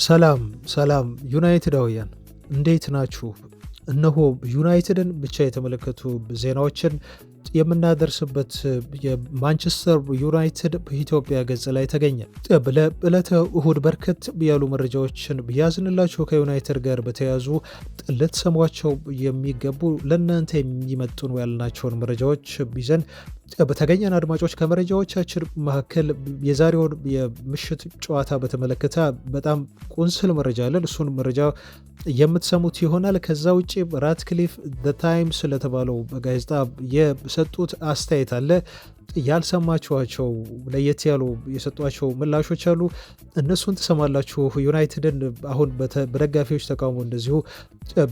ሰላም ሰላም ዩናይትዳውያን እንዴት ናችሁ? እነሆ ዩናይትድን ብቻ የተመለከቱ ዜናዎችን የምናደርስበት የማንቸስተር ዩናይትድ በኢትዮጵያ ገጽ ላይ ተገኘ። በዕለተ እሁድ በርከት ያሉ መረጃዎችን ያዝንላችሁ ከዩናይትድ ጋር በተያያዙ ልትሰሟቸው የሚገቡ ለእናንተ የሚመጥኑ ያልናቸውን መረጃዎች ይዘን በተገኘን አድማጮች ከመረጃዎቻችን መካከል የዛሬውን የምሽት ጨዋታ በተመለከተ በጣም ቁንስል መረጃ አለን። እሱን መረጃ የምትሰሙት ይሆናል። ከዛ ውጭ ራትክሊፍ ታይምስ ስለተባለው ጋዜጣ የሰጡት አስተያየት አለ። ያልሰማችኋቸው ለየት ያሉ የሰጧቸው ምላሾች አሉ። እነሱን ትሰማላችሁ። ዩናይትድን አሁን በደጋፊዎች ተቃውሞ እንደዚሁ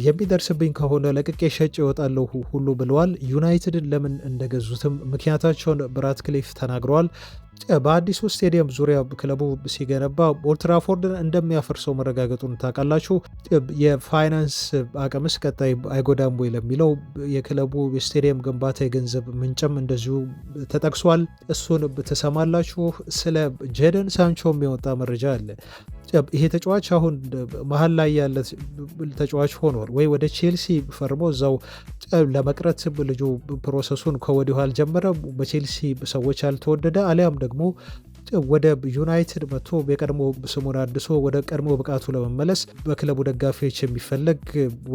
የሚደርስብኝ ከሆነ ለቅቄ ሸጭ ይወጣለሁ ሁሉ ብለዋል። ዩናይትድን ለምን እንደገዙትም ምክንያታቸውን በራትክሊፍ ተናግረዋል። በአዲሱ ስቴዲየም ዙሪያ ክለቡ ሲገነባ ኦልትራፎርድን እንደሚያፈርሰው መረጋገጡን ታውቃላችሁ። የፋይናንስ አቅምስ ቀጣይ አይጎዳም ወይ ለሚለው የክለቡ የስቴዲየም ግንባታ የገንዘብ ምንጭም እንደዚሁ ተጠቅሷል። እሱን ትሰማላችሁ። ስለ ጄደን ሳንቾ የወጣ መረጃ አለ። ይሄ ተጫዋች አሁን መሀል ላይ ያለ ተጫዋች ሆኗል ወይ ወደ ቼልሲ ፈርሞ እዛው ለመቅረት ልጁ ፕሮሰሱን ከወዲሁ አልጀመረ፣ በቼልሲ ሰዎች አልተወደደ፣ አሊያም ደግሞ ወደ ዩናይትድ መጥቶ የቀድሞ ስሙን አድሶ ወደ ቀድሞ ብቃቱ ለመመለስ በክለቡ ደጋፊዎች የሚፈለግ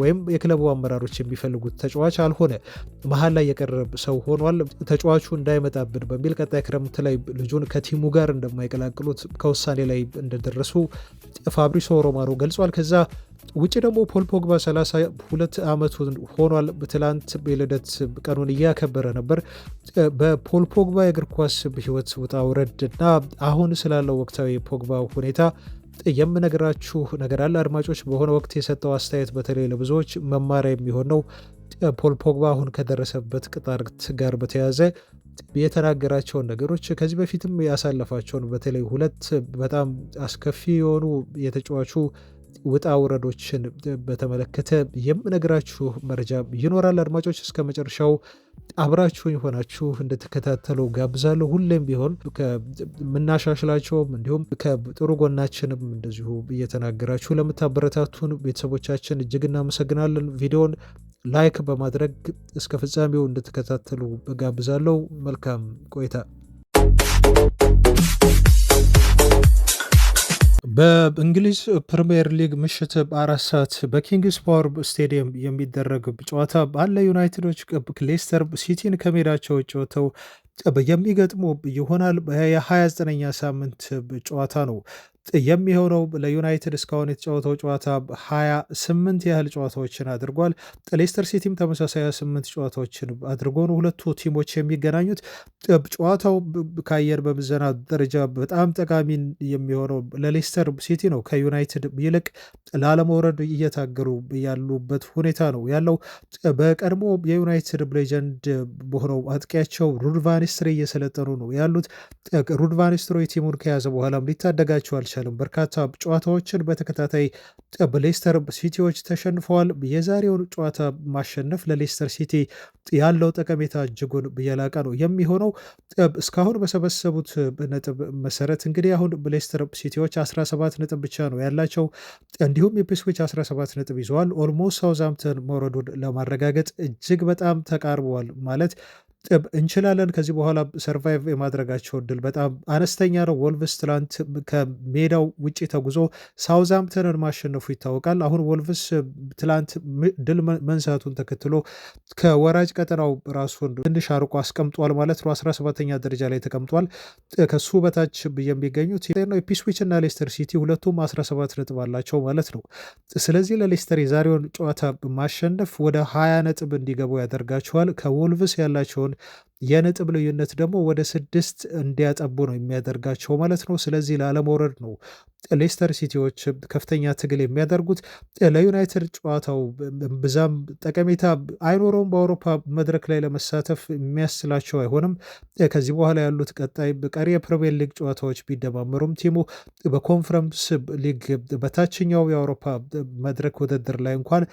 ወይም የክለቡ አመራሮች የሚፈልጉት ተጫዋች አልሆነ። መሀል ላይ የቀረበ ሰው ሆኗል። ተጫዋቹ እንዳይመጣብን በሚል ቀጣይ ክረምት ላይ ልጁን ከቲሙ ጋር እንደማይቀላቅሉት ከውሳኔ ላይ እንደደረሱ ፋብሪሶ ሮማኖ ገልጿል። ከዛ ውጭ ደግሞ ፖል ፖግባ 32 ዓመቱ ሆኗል። ትላንት የልደት ቀኑን እያከበረ ነበር። በፖል ፖግባ የእግር ኳስ ህይወት ውጣ ውረድ እና አሁን ስላለው ወቅታዊ ፖግባ ሁኔታ የምነግራችሁ ነገር አለ። አድማጮች፣ በሆነ ወቅት የሰጠው አስተያየት በተለይ ለብዙዎች መማሪያ የሚሆን ነው። ፖል ፖግባ አሁን ከደረሰበት ቅጣት ጋር በተያያዘ የተናገራቸውን ነገሮች ከዚህ በፊትም ያሳለፋቸውን በተለይ ሁለት በጣም አስከፊ የሆኑ የተጫዋቹ ውጣ ውረዶችን በተመለከተ የምነግራችሁ መረጃ ይኖራል። አድማጮች፣ እስከ መጨረሻው አብራችሁኝ ሆናችሁ እንድትከታተሉ ጋብዛለሁ። ሁሌም ቢሆን ከምናሻሽላቸውም እንዲሁም ከጥሩ ጎናችንም እንደዚሁ እየተናገራችሁ ለምታበረታቱን ቤተሰቦቻችን እጅግ እናመሰግናለን። ቪዲዮን ላይክ በማድረግ እስከ ፍጻሜው እንድትከታተሉ ጋብዛለሁ። መልካም ቆይታ። በእንግሊዝ ፕሪምየር ሊግ ምሽት 4 ሰዓት በኪንግስ ፓወር ስቴዲየም የሚደረግ ጨዋታ ባለ ዩናይትዶች ሌስተር ሲቲን ከሜዳቸው ውጭ ወጥተው የሚገጥሙ ይሆናል። የ29ኛ ሳምንት ጨዋታ ነው የሚሆነው። ለዩናይትድ እስካሁን የተጫወተው ጨዋታ 28 ያህል ጨዋታዎችን አድርጓል። ሌስተር ሲቲም ተመሳሳይ 28 ጨዋታዎችን አድርጎ ነው ሁለቱ ቲሞች የሚገናኙት። ጨዋታው ከአየር በምዘና ደረጃ በጣም ጠቃሚ የሚሆነው ለሌስተር ሲቲ ነው። ከዩናይትድ ይልቅ ላለመውረድ እየታገሉ ያሉበት ሁኔታ ነው ያለው። በቀድሞ የዩናይትድ ሌጀንድ በሆነው አጥቂያቸው ሩድ ቫን ኒስተልሮይ እየሰለጠኑ ነው ያሉት። ሩድ ቫን ኒስተልሮይ ቲሙን ከያዘ በኋላም ሊታደጋቸው አልቻለም። በርካታ ጨዋታዎችን በተከታታይ በሌስተር ሲቲዎች ተሸንፈዋል። የዛሬውን ጨዋታ ማሸነፍ ለሌስተር ሲቲ ያለው ጠቀሜታ እጅጉን የላቀ ነው የሚሆነው። እስካሁን በሰበሰቡት ነጥብ መሰረት እንግዲህ አሁን ሌስተር ሲቲዎች 17 ነጥብ ብቻ ነው ያላቸው። እንዲሁም ኢፕስዊች 17 ነጥብ ይዘዋል። ኦልሞስት ሳውዝሃምፕተን መውረዱን ለማረጋገጥ እጅግ በጣም ተቃርበዋል ማለት እንችላለን። ከዚህ በኋላ ሰርቫይቭ የማድረጋቸው እድል በጣም አነስተኛ ነው። ወልቭስ ትላንት ከሜዳው ውጭ ተጉዞ ሳውዝሃምፕተንን ማሸነፉ ይታወቃል። አሁን ወልቭስ ትላንት ድል መንሳቱን ተከትሎ ከወራጅ ቀጠናው ራሱን ትንሽ አርቆ አስቀምጧል ማለት ነው። 17ኛ ደረጃ ላይ ተቀምጧል። ከሱ በታች የሚገኙት ኢፕስዊች እና ሌስተር ሲቲ ሁለቱም 17 ነጥብ አላቸው ማለት ነው። ስለዚህ ለሌስተር የዛሬውን ጨዋታ ማሸነፍ ወደ 20 ነጥብ እንዲገቡ ያደርጋቸዋል። ከወልቭስ ያላቸውን የነጥብ ልዩነት ደግሞ ወደ 6 እንዲያጠቡ ነው የሚያደርጋቸው ማለት ነው። ስለዚህ ላለመውረድ ነው ሌስተር ሲቲዎች ከፍተኛ ትግል የሚያደርጉት። ለዩናይትድ ጨዋታው ብዛም ጠቀሜታ አይኖረውም። በአውሮፓ መድረክ ላይ ለመሳተፍ የሚያስችላቸው አይሆንም። ከዚህ በኋላ ያሉት ቀጣይ ቀሪ የፕሪሚየር ሊግ ጨዋታዎች ቢደማመሩም ቲሙ በኮንፈረንስ ሊግ በታችኛው የአውሮፓ መድረክ ውድድር ላይ እንኳን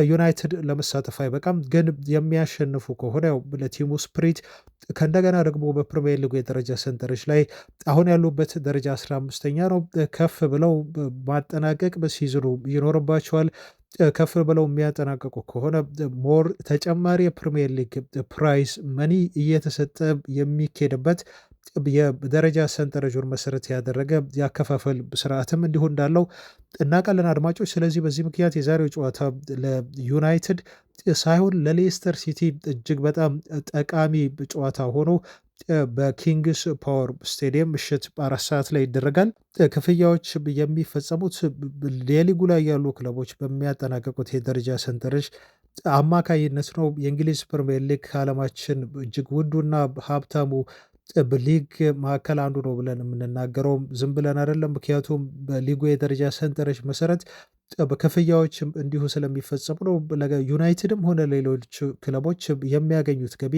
ዩናይትድ ለመሳተፍ አይበቃም። ግን የሚያሸንፉ ከሆነ ያው ለቲሙ ስፕሪት ከእንደገና ደግሞ በፕሪሚየር ሊጉ የደረጃ ሰንጠረዥ ላይ አሁን ያሉበት ደረጃ 15ኛ ነው። ከፍ ብለው ማጠናቀቅ በሲዝኑ ይኖርባቸዋል። ከፍ ብለው የሚያጠናቀቁ ከሆነ ሞር ተጨማሪ የፕሪሚየር ሊግ ፕራይስ መኒ እየተሰጠ የሚኬድበት የደረጃ ሰንጠረዡን መሰረት ያደረገ የአከፋፈል ስርዓትም እንዲሁ እንዳለው እናውቃለን አድማጮች። ስለዚህ በዚህ ምክንያት የዛሬው ጨዋታ ለዩናይትድ ሳይሆን ለሌስተር ሲቲ እጅግ በጣም ጠቃሚ ጨዋታ ሆኖ በኪንግስ ፓወር ስቴዲየም ምሽት 4 ሰዓት ላይ ይደረጋል። ክፍያዎች የሚፈጸሙት የሊጉ ላይ ያሉ ክለቦች በሚያጠናቀቁት የደረጃ ሰንጠረዥ አማካይነት ነው። የእንግሊዝ ፕሪሚየር ሊግ ከዓለማችን እጅግ ውዱና ሀብታሙ ሊግ መካከል አንዱ ነው ብለን የምንናገረውም ዝም ብለን አይደለም። ምክንያቱም በሊጉ የደረጃ ሰንጠረዥ መሰረት በክፍያዎችም እንዲሁ ስለሚፈጸሙ ነው። ዩናይትድም ሆነ ሌሎች ክለቦች የሚያገኙት ገቢ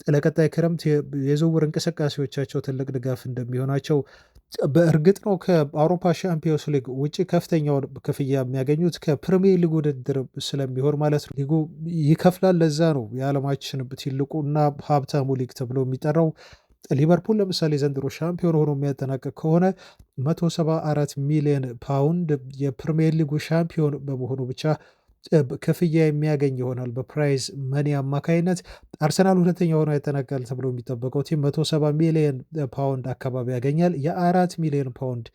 ለቀጣይ ክረምት የዝውውር እንቅስቃሴዎቻቸው ትልቅ ድጋፍ እንደሚሆናቸው በእርግጥ ነው። ከአውሮፓ ሻምፒዮንስ ሊግ ውጭ ከፍተኛውን ክፍያ የሚያገኙት ከፕሪሚየር ሊግ ውድድር ስለሚሆን ማለት ነው። ሊጉ ይከፍላል። ለዛ ነው የዓለማችን ትልቁ እና ሀብታሙ ሊግ ተብሎ የሚጠራው። ሊቨርፑል ለምሳሌ ዘንድሮ ሻምፒዮን ሆኖ የሚያጠናቅቅ ከሆነ 174 ሚሊዮን ፓውንድ የፕሪሚየር ሊጉ ሻምፒዮን በመሆኑ ብቻ ክፍያ የሚያገኝ ይሆናል በፕራይዝ መኒ አማካይነት። አርሰናል ሁለተኛ ሆኖ ያጠናቃል ተብሎ የሚጠበቀው ቲም 170 ሚሊዮን ፓውንድ አካባቢ ያገኛል። የ4 ሚሊዮን ፓውንድ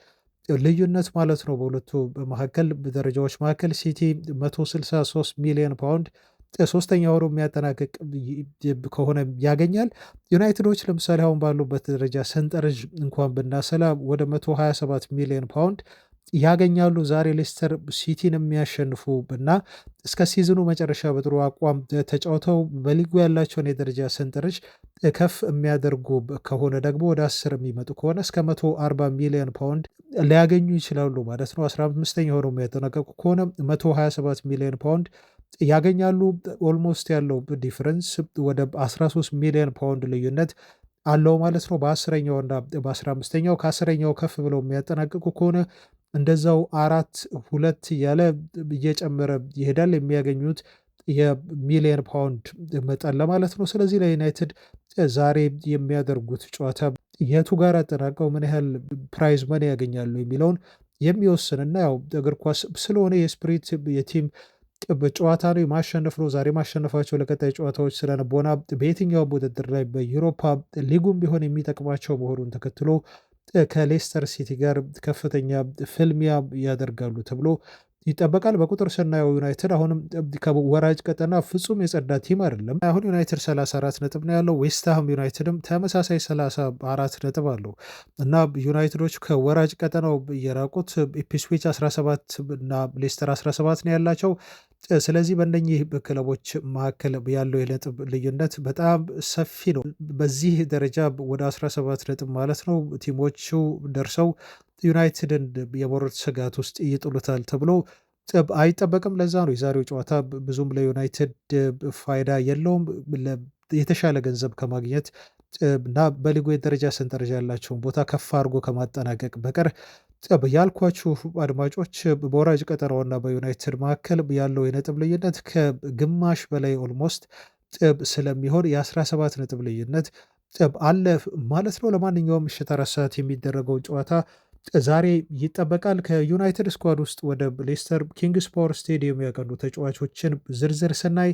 ልዩነት ማለት ነው በሁለቱ መካከል በደረጃዎች መካከል። ሲቲ 163 ሚሊዮን ፓውንድ ሶስተኛ ሆኖ የሚያጠናቅቅ ከሆነ ያገኛል። ዩናይትዶች ለምሳሌ አሁን ባሉበት ደረጃ ሰንጠረዥ እንኳን ብናሰላ ወደ 127 ሚሊዮን ፓውንድ ያገኛሉ። ዛሬ ሌስተር ሲቲን የሚያሸንፉ እና እስከ ሲዝኑ መጨረሻ በጥሩ አቋም ተጫውተው በሊጉ ያላቸውን የደረጃ ሰንጠረዥ ከፍ የሚያደርጉ ከሆነ ደግሞ ወደ 10 የሚመጡ ከሆነ እስከ 140 ሚሊዮን ፓውንድ ሊያገኙ ይችላሉ ማለት ነው። 15ኛ ሆነው የሚያጠናቀቁ ከሆነ 127 ሚሊዮን ፓውንድ ያገኛሉ። ኦልሞስት ያለው ዲፍረንስ ወደ 13 ሚሊዮን ፓውንድ ልዩነት አለው ማለት ነው። በ10ኛው እና በ15ኛው ከ10ኛው ከፍ ብለው የሚያጠናቅቁ ከሆነ እንደዛው 4-2 እያለ እየጨመረ ይሄዳል የሚያገኙት የሚሊዮን ፓውንድ መጠን ለማለት ነው። ስለዚህ ለዩናይትድ ዛሬ የሚያደርጉት ጨዋታ የቱ ጋር አጠናቀው ምን ያህል ፕራይዝ መኒ ያገኛሉ የሚለውን የሚወስንና ያው እግር ኳስ ስለሆነ የስፕሪት የቲም ጨዋታ ነው፣ ማሸነፍ ነው። ዛሬ ማሸነፋቸው ለቀጣይ ጨዋታዎች ስለነበና በየትኛውም ውድድር ላይ በዩሮፓ ሊጉም ቢሆን የሚጠቅማቸው መሆኑን ተከትሎ ከሌስተር ሲቲ ጋር ከፍተኛ ፍልሚያ ያደርጋሉ ተብሎ ይጠበቃል። በቁጥር ስናየው ዩናይትድ አሁንም ከወራጅ ቀጠና ፍጹም የጸዳ ቲም አይደለም። አሁን ዩናይትድ 34 ነጥብ ነው ያለው። ዌስትሃም ዩናይትድም ተመሳሳይ 34 ነጥብ አለው እና ዩናይትዶች ከወራጅ ቀጠናው የራቁት ኢፕስዊች 17 እና ሌስተር 17 ነው ያላቸው። ስለዚህ በእነኚህ ክለቦች መካከል ያለው የነጥብ ልዩነት በጣም ሰፊ ነው። በዚህ ደረጃ ወደ 17 ነጥብ ማለት ነው ቲሞቹ ደርሰው ዩናይትድን የመውረድ ስጋት ውስጥ ይጥሉታል ተብሎ አይጠበቅም። ለዛ ነው የዛሬው ጨዋታ ብዙም ለዩናይትድ ፋይዳ የለውም። የተሻለ ገንዘብ ከማግኘት እና በሊጉ የደረጃ ሰንጠረዥ ያላቸውን ቦታ ከፍ አድርጎ ከማጠናቀቅ በቀር ያልኳችሁ አድማጮች በወራጅ ቀጠናውና በዩናይትድ መካከል ያለው የነጥብ ልዩነት ከግማሽ በላይ ኦልሞስት ስለሚሆን የ17 ነጥብ ልዩነት አለ ማለት ነው። ለማንኛውም ምሽት 4 ሰዓት የሚደረገው ጨዋታ ዛሬ ይጠበቃል። ከዩናይትድ ስኳድ ውስጥ ወደ ሌስተር ኪንግስ ፓወር ስቴዲየም ያቀኑ ተጫዋቾችን ዝርዝር ስናይ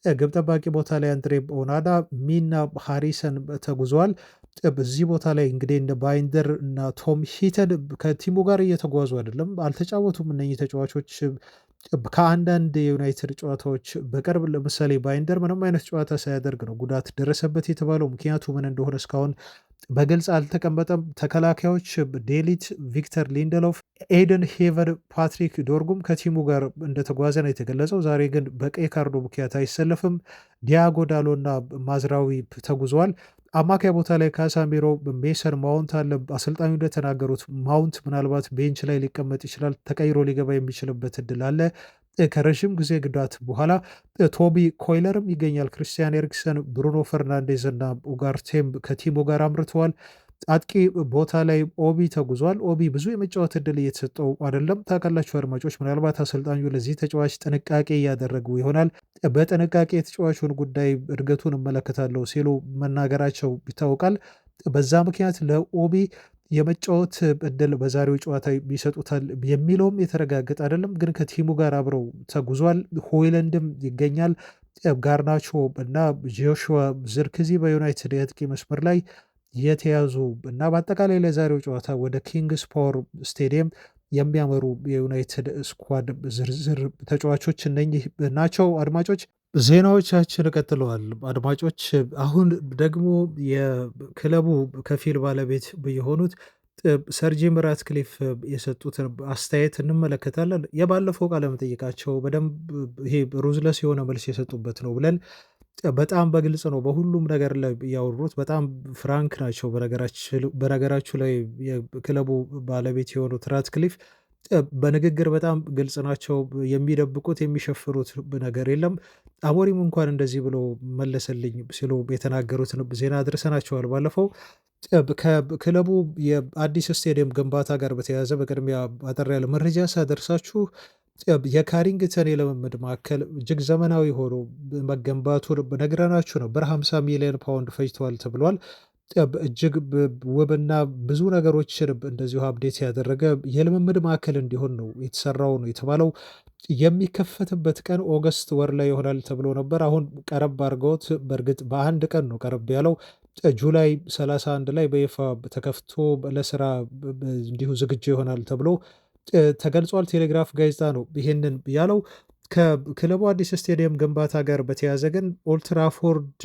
ግብ ጠባቂ ቦታ ላይ አንድሬ ኦናና፣ ሚና ሃሪሰን ተጉዘዋል። በዚህ ቦታ ላይ እንግዲህ እንደ ባይንደር እና ቶም ሂተን ከቲሙ ጋር እየተጓዙ አይደለም፣ አልተጫወቱም። እነኚህ ተጫዋቾች ከአንዳንድ የዩናይትድ ጨዋታዎች በቅርብ ለምሳሌ ባይንደር ምንም አይነት ጨዋታ ሳያደርግ ነው ጉዳት ደረሰበት የተባለው። ምክንያቱ ምን እንደሆነ እስካሁን በግልጽ አልተቀመጠም። ተከላካዮች ዴሊት፣ ቪክተር ሊንደሎፍ፣ ኤደን ሄቨን፣ ፓትሪክ ዶርጉም ከቲሙ ጋር እንደተጓዘ ነው የተገለጸው። ዛሬ ግን በቀይ ካርዶ ምክንያት አይሰለፍም። ዲያጎ ዳሎ እና ማዝራዊ ተጉዘዋል። አማካይ ቦታ ላይ ካሳሜሮ፣ ሜሰን ማውንት አለ። አሰልጣኙ እንደተናገሩት ማውንት ምናልባት ቤንች ላይ ሊቀመጥ ይችላል፣ ተቀይሮ ሊገባ የሚችልበት እድል አለ። ከረዥም ጊዜ ጉዳት በኋላ ቶቢ ኮይለርም ይገኛል። ክሪስቲያን ኤሪክሰን፣ ብሩኖ ፈርናንዴዝ እና ኡጋርቴም ከቲሙ ጋር አምርተዋል። አጥቂ ቦታ ላይ ኦቢ ተጉዟል። ኦቢ ብዙ የመጫወት እድል እየተሰጠው አይደለም። ታውቃላችሁ አድማጮች፣ ምናልባት አሰልጣኙ ለዚህ ተጫዋች ጥንቃቄ እያደረጉ ይሆናል። በጥንቃቄ የተጫዋቹን ጉዳይ እድገቱን እመለከታለሁ ሲሉ መናገራቸው ይታወቃል። በዛ ምክንያት ለኦቢ የመጫወት እድል በዛሬው ጨዋታ ይሰጡታል የሚለውም የተረጋገጠ አይደለም። ግን ከቲሙ ጋር አብረው ተጉዟል። ሆይለንድም ይገኛል። ጋርናቾ እና ጆሹዋ ዝርክዚ በዩናይትድ የአጥቂ መስመር ላይ የተያዙ እና በአጠቃላይ ለዛሬው ጨዋታ ወደ ኪንግስ ፓወር ስቴዲየም የሚያመሩ የዩናይትድ ስኳድ ዝርዝር ተጫዋቾች እነኚህ ናቸው። አድማጮች ዜናዎቻችን ቀጥለዋል። አድማጮች አሁን ደግሞ የክለቡ ከፊል ባለቤት የሆኑት ሰር ጂም ራትክሊፍ የሰጡትን አስተያየት እንመለከታለን። የባለፈው ቃለ መጠይቃቸው በደንብ ይሄ ሩዝለስ የሆነ መልስ የሰጡበት ነው ብለን በጣም በግልጽ ነው በሁሉም ነገር ላይ ያወሩት። በጣም ፍራንክ ናቸው። በነገራችሁ ላይ የክለቡ ባለቤት የሆኑት ራትክሊፍ በንግግር በጣም ግልጽ ናቸው። የሚደብቁት የሚሸፍሩት ነገር የለም። አሞሪም እንኳን እንደዚህ ብሎ መለሰልኝ ሲሉ የተናገሩትን ዜና አድርሰናቸዋል ባለፈው። ከክለቡ የአዲስ ስቴዲየም ግንባታ ጋር በተያያዘ በቅድሚያ አጠር ያለ መረጃ ሳደርሳችሁ የካሪንግተን የልምምድ ማዕከል እጅግ ዘመናዊ ሆኖ መገንባቱን ነግረናችሁ ነበር። 50 ሚሊዮን ፓውንድ ፈጅተዋል ተብሏል። እጅግ ውብና ብዙ ነገሮችን እንደዚሁ አፕዴት ያደረገ የልምምድ ማዕከል እንዲሆን ነው የተሰራው ነው የተባለው። የሚከፈትበት ቀን ኦገስት ወር ላይ ይሆናል ተብሎ ነበር። አሁን ቀረብ አድርገውት፣ በእርግጥ በአንድ ቀን ነው ቀረብ ያለው። ጁላይ 31 ላይ በይፋ ተከፍቶ ለስራ እንዲሁ ዝግጁ ይሆናል ተብሎ ተገልጿል። ቴሌግራፍ ጋዜጣ ነው ይህንን ያለው። ከክለቡ አዲስ ስቴዲየም ግንባታ ጋር በተያያዘ ግን ኦልትራፎርድ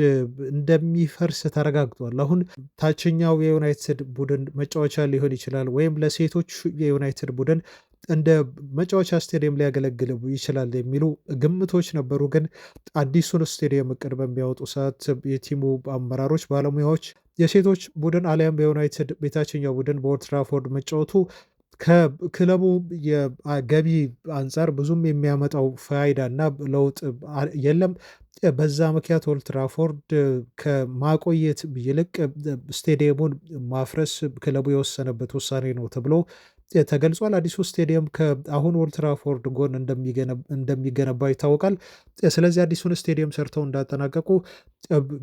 እንደሚፈርስ ተረጋግጧል። አሁን ታችኛው የዩናይትድ ቡድን መጫወቻ ሊሆን ይችላል፣ ወይም ለሴቶች የዩናይትድ ቡድን እንደ መጫወቻ ስቴዲየም ሊያገለግል ይችላል የሚሉ ግምቶች ነበሩ። ግን አዲሱን ስቴዲየም እቅድ በሚያወጡ ሰዓት የቲሙ አመራሮች፣ ባለሙያዎች የሴቶች ቡድን አሊያም የዩናይትድ የታችኛው ቡድን በኦልትራፎርድ መጫወቱ ከክለቡ የገቢ አንጻር ብዙም የሚያመጣው ፋይዳ እና ለውጥ የለም። በዛ ምክንያት ኦልትራፎርድ ከማቆየት ይልቅ ስቴዲየሙን ማፍረስ ክለቡ የወሰነበት ውሳኔ ነው ተብሎ ተገልጿል። አዲሱ ስቴዲየም ከአሁን ኦልትራፎርድ ጎን እንደሚገነባ ይታወቃል። ስለዚህ አዲሱን ስቴዲየም ሰርተው እንዳጠናቀቁ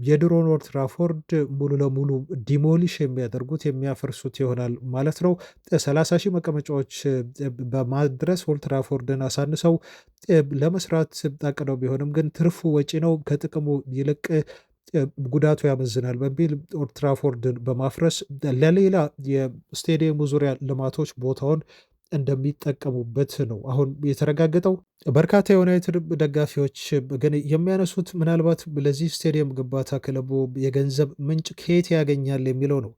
የድሮን ኦልትራፎርድ ሙሉ ለሙሉ ዲሞሊሽ የሚያደርጉት የሚያፈርሱት ይሆናል ማለት ነው። 30 ሺህ መቀመጫዎች በማድረስ ኦልትራፎርድን አሳንሰው ለመስራት ታቅደው ቢሆንም ግን ትርፉ ወጪ ነው ከጥቅሙ ይልቅ ጉዳቱ ያመዝናል በሚል ኦልትራፎርድን በማፍረስ ለሌላ የስቴዲየሙ ዙሪያ ልማቶች ቦታውን እንደሚጠቀሙበት ነው አሁን የተረጋገጠው። በርካታ የዩናይትድ ደጋፊዎች ግን የሚያነሱት ምናልባት ለዚህ ስቴዲየም ግንባታ ክለቡ የገንዘብ ምንጭ ከየት ያገኛል የሚለው ነው።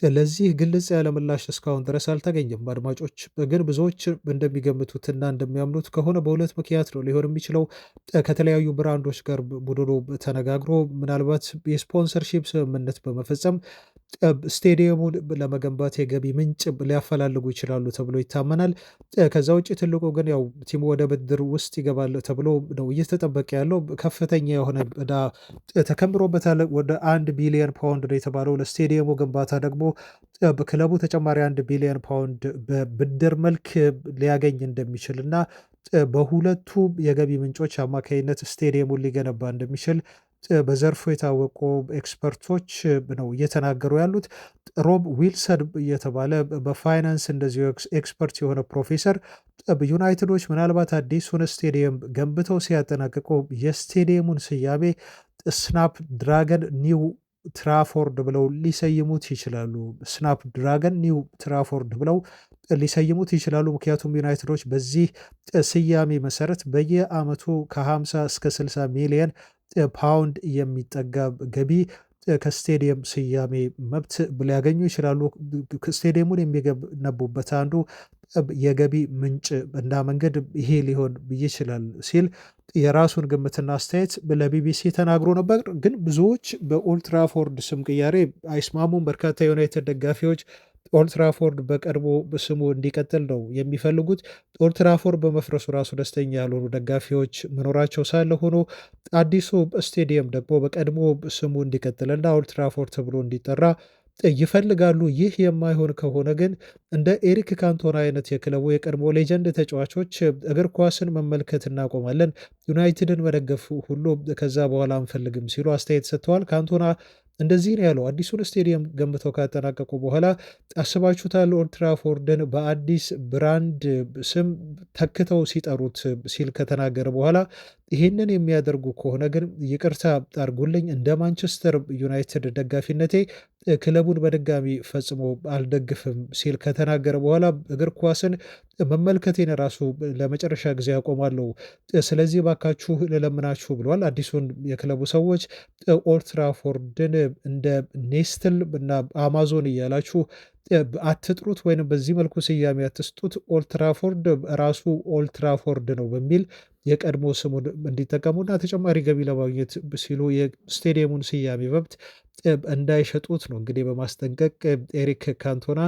ለዚህ ግልጽ ያለ ምላሽ እስካሁን ድረስ አልተገኘም። አድማጮች ግን ብዙዎች እንደሚገምቱትና እንደሚያምኑት ከሆነ በሁለት ምክንያት ነው ሊሆን የሚችለው። ከተለያዩ ብራንዶች ጋር ቡድኑ ተነጋግሮ ምናልባት የስፖንሰርሺፕ ስምምነት በመፈጸም ስቴዲየሙን ለመገንባት የገቢ ምንጭ ሊያፈላልጉ ይችላሉ ተብሎ ይታመናል። ከዛ ውጭ ትልቁ ግን ያው ቲሙ ወደ ብድር ውስጥ ይገባል ተብሎ ነው እየተጠበቀ ያለው። ከፍተኛ የሆነ ዕዳ ተከምሮበታል። ወደ 1 ቢሊዮን ፓውንድ ነው የተባለው። ለስቴዲየሙ ግንባታ ደግሞ ክለቡ ተጨማሪ 1 ቢሊዮን ፓውንድ በብድር መልክ ሊያገኝ እንደሚችል እና በሁለቱ የገቢ ምንጮች አማካኝነት ስቴዲየሙን ሊገነባ እንደሚችል በዘርፉ የታወቁ ኤክስፐርቶች ነው እየተናገሩ ያሉት። ሮብ ዊልሰን እየተባለ በፋይናንስ እንደዚሁ ኤክስፐርት የሆነ ፕሮፌሰር ዩናይትዶች ምናልባት አዲሱን ስቴዲየም ገንብተው ሲያጠናቅቁ የስቴዲየሙን ስያሜ ስናፕ ድራገን ኒው ትራፎርድ ብለው ሊሰይሙት ይችላሉ። ስናፕ ድራገን ኒው ትራፎርድ ብለው ሊሰይሙት ይችላሉ። ምክንያቱም ዩናይትዶች በዚህ ስያሜ መሰረት በየአመቱ ከ50 እስከ 60 ሚሊየን ፓውንድ የሚጠጋ ገቢ ከስቴዲየም ስያሜ መብት ሊያገኙ ይችላሉ። ስቴዲየሙን የሚገነቡበት አንዱ የገቢ ምንጭ እና መንገድ ይሄ ሊሆን ይችላል ሲል የራሱን ግምትና አስተያየት ለቢቢሲ ተናግሮ ነበር። ግን ብዙዎች በኦልትራፎርድ ስም ቅያሬ አይስማሙም። በርካታ የዩናይትድ ደጋፊዎች ኦልትራፎርድ በቀድሞ ስሙ እንዲቀጥል ነው የሚፈልጉት። ኦልትራፎርድ በመፍረሱ ራሱ ደስተኛ ያልሆኑ ደጋፊዎች መኖራቸው ሳለ ሆኖ አዲሱ ስቴዲየም ደግሞ በቀድሞ ስሙ እንዲቀጥልና ኦልትራፎርድ ተብሎ እንዲጠራ ይፈልጋሉ። ይህ የማይሆን ከሆነ ግን እንደ ኤሪክ ካንቶና አይነት የክለቡ የቀድሞ ሌጀንድ ተጫዋቾች እግር ኳስን መመልከት እናቆማለን፣ ዩናይትድን መደገፍ ሁሉ ከዛ በኋላ አንፈልግም ሲሉ አስተያየት ሰጥተዋል። ካንቶና እንደዚህ ነው ያለው። አዲሱን ስቴዲየም ገንብተው ካጠናቀቁ በኋላ አስባችሁታል? ኦልድ ትራፎርድን በአዲስ ብራንድ ስም ተክተው ሲጠሩት ሲል ከተናገረ በኋላ ይህንን የሚያደርጉ ከሆነ ግን ይቅርታ አድርጉልኝ፣ እንደ ማንቸስተር ዩናይትድ ደጋፊነቴ ክለቡን በድጋሚ ፈጽሞ አልደግፍም ሲል ከተናገረ በኋላ እግር ኳስን መመልከቴን ራሱ ለመጨረሻ ጊዜ አቆማለሁ፣ ስለዚህ ባካችሁ ልለምናችሁ ብሏል። አዲሱን የክለቡ ሰዎች ኦልድ ትራፎርድን እንደ ኔስትል እና አማዞን እያላችሁ አትጥሩት ወይም በዚህ መልኩ ስያሜ አትስጡት። ኦልትራፎርድ ራሱ ኦልትራፎርድ ነው በሚል የቀድሞ ስሙን እንዲጠቀሙና ተጨማሪ ገቢ ለማግኘት ሲሉ የስቴዲየሙን ስያሜ መብት እንዳይሸጡት ነው እንግዲህ በማስጠንቀቅ ኤሪክ ካንቶና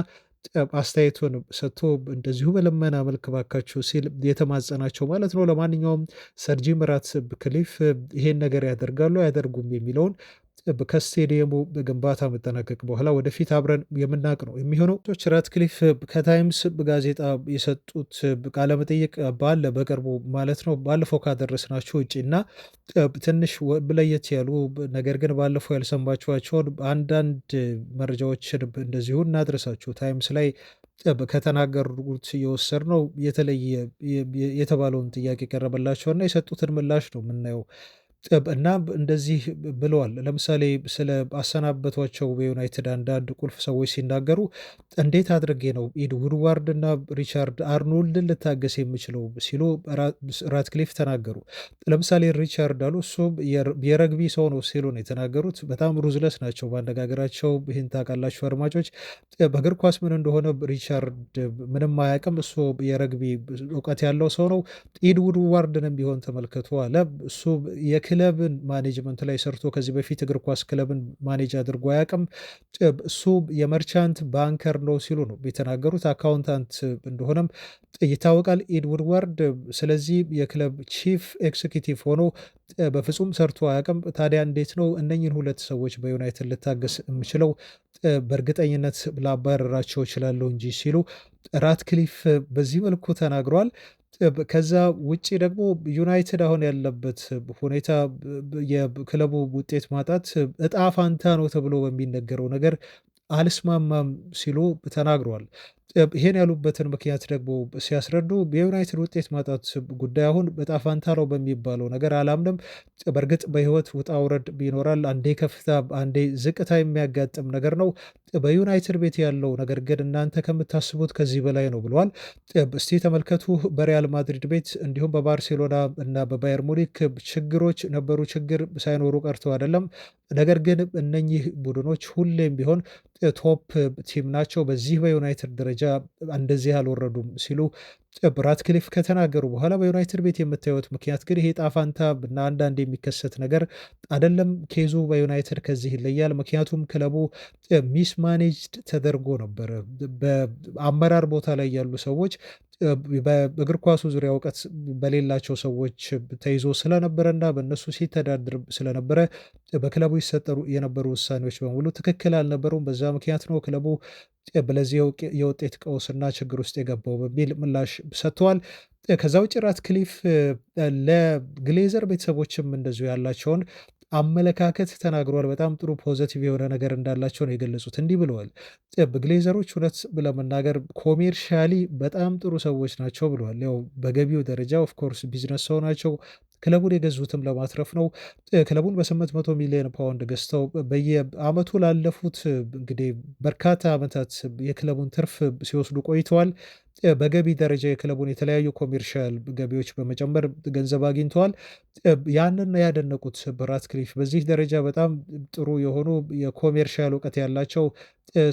አስተያየቱን ሰጥቶ እንደዚሁ በልመና መልክ ባካችሁ ሲል የተማጸናቸው ማለት ነው። ለማንኛውም ሰር ጂም ራትክሊፍ ይሄን ነገር ያደርጋሉ አያደርጉም የሚለውን ከስቴዲየሙ ግንባታ መጠናቀቅ በኋላ ወደፊት አብረን የምናውቅ ነው የሚሆነው። ራትክሊፍ ከታይምስ ጋዜጣ የሰጡት ቃለመጠይቅ ባለ በቅርቡ ማለት ነው ባለፈው ካደረስናችሁ ውጭ እና ትንሽ ለየት ያሉ ነገር ግን ባለፈው ያልሰማችኋቸውን አንዳንድ መረጃዎችን እንደዚሁ እናድረሳችሁ። ታይምስ ላይ ከተናገሩት የወሰድነው የተለየ የተባለውን ጥያቄ ቀረበላቸውና የሰጡትን ምላሽ ነው የምናየው። እና እንደዚህ ብለዋል። ለምሳሌ ስለ አሰናበቷቸው በዩናይትድ አንዳንድ ቁልፍ ሰዎች ሲናገሩ እንዴት አድርጌ ነው ኢድ ውድዋርድ እና ሪቻርድ አርኖልድን ልታገስ የምችለው ሲሉ ራትክሊፍ ተናገሩ። ለምሳሌ ሪቻርድ አሉ እሱ የረግቢ ሰው ነው ሲሉ ነው የተናገሩት። በጣም ሩዝለስ ናቸው በአነጋገራቸው። ይህን ታውቃላችሁ አድማጮች። በእግር ኳስ ምን እንደሆነ ሪቻርድ ምንም አያውቅም። እሱ የረግቢ እውቀት ያለው ሰው ነው። ኢድ ውድዋርድንም ቢሆን ተመልከቱ አለ። እሱ ክለብን ማኔጅመንት ላይ ሰርቶ ከዚህ በፊት እግር ኳስ ክለብን ማኔጅ አድርጎ አያውቅም። እሱ የመርቻንት ባንከር ነው ሲሉ ነው የተናገሩት። አካውንታንት እንደሆነም ይታወቃል ኢድ ውድዋርድ። ስለዚህ የክለብ ቺፍ ኤክስኪዩቲቭ ሆኖ በፍጹም ሰርቶ አያውቅም። ታዲያ እንዴት ነው እነኝን ሁለት ሰዎች በዩናይትድ ልታገስ የምችለው? በእርግጠኝነት ላባረራቸው እችላለሁ እንጂ ሲሉ ራትክሊፍ በዚህ መልኩ ተናግረዋል። ከዛ ውጪ ደግሞ ዩናይትድ አሁን ያለበት ሁኔታ የክለቡ ውጤት ማጣት እጣ ፋንታ ነው ተብሎ በሚነገረው ነገር አልስማማም ሲሉ ተናግረዋል። ይሄን ያሉበትን ምክንያት ደግሞ ሲያስረዱ የዩናይትድ ውጤት ማጣት ጉዳይ አሁን እጣ ፋንታ ነው በሚባለው ነገር አላምንም። በእርግጥ በህይወት ውጣ ውረድ ይኖራል። አንዴ ከፍታ አንዴ ዝቅታ የሚያጋጥም ነገር ነው። በዩናይትድ ቤት ያለው ነገር ግን እናንተ ከምታስቡት ከዚህ በላይ ነው ብለዋል። እስቲ ተመልከቱ፣ በሪያል ማድሪድ ቤት እንዲሁም በባርሴሎና እና በባየር ሙኒክ ችግሮች ነበሩ። ችግር ሳይኖሩ ቀርተው አይደለም። ነገር ግን እነኚህ ቡድኖች ሁሌም ቢሆን ቶፕ ቲም ናቸው። በዚህ በዩናይትድ ደረጃ እንደዚህ አልወረዱም ሲሉ ራትክሊፍ ከተናገሩ በኋላ በዩናይትድ ቤት የምታዩት ምክንያት ግን ይሄ ጣፋንታ እና አንዳንድ የሚከሰት ነገር አይደለም። ኬዙ በዩናይትድ ከዚህ ይለያል። ምክንያቱም ክለቡ ሚስ ማኔጅድ ተደርጎ ነበረ። በአመራር ቦታ ላይ ያሉ ሰዎች በእግር ኳሱ ዙሪያ እውቀት በሌላቸው ሰዎች ተይዞ ስለነበረና በእነሱ ሲተዳድር ስለነበረ በክለቡ ይሰጠሩ የነበሩ ውሳኔዎች በሙሉ ትክክል አልነበሩም። በዛ ምክንያት ነው ክለቡ በለዚህ የውጤት ቀውስና ችግር ውስጥ የገባው በሚል ምላሽ ሰጥተዋል። ከዛ ውጭ ራትክሊፍ ለግሌዘር ቤተሰቦችም እንደዚሁ ያላቸውን አመለካከት ተናግሯል። በጣም ጥሩ ፖዘቲቭ የሆነ ነገር እንዳላቸው ነው የገለጹት። እንዲህ ብለዋል። ግሌዘሮች እውነት ለመናገር ኮሜርሻሊ በጣም ጥሩ ሰዎች ናቸው ብለዋል። ያው በገቢው ደረጃ ኦፍኮርስ ቢዝነስ ሰው ናቸው። ክለቡን የገዙትም ለማትረፍ ነው። ክለቡን በ800 ሚሊዮን ፓውንድ ገዝተው በየአመቱ ላለፉት እንግዲህ በርካታ ዓመታት የክለቡን ትርፍ ሲወስዱ ቆይተዋል። በገቢ ደረጃ የክለቡን የተለያዩ ኮሜርሻል ገቢዎች በመጨመር ገንዘብ አግኝተዋል። ያንን ነው ያደነቁት በራትክሊፍ። በዚህ ደረጃ በጣም ጥሩ የሆኑ የኮሜርሻል እውቀት ያላቸው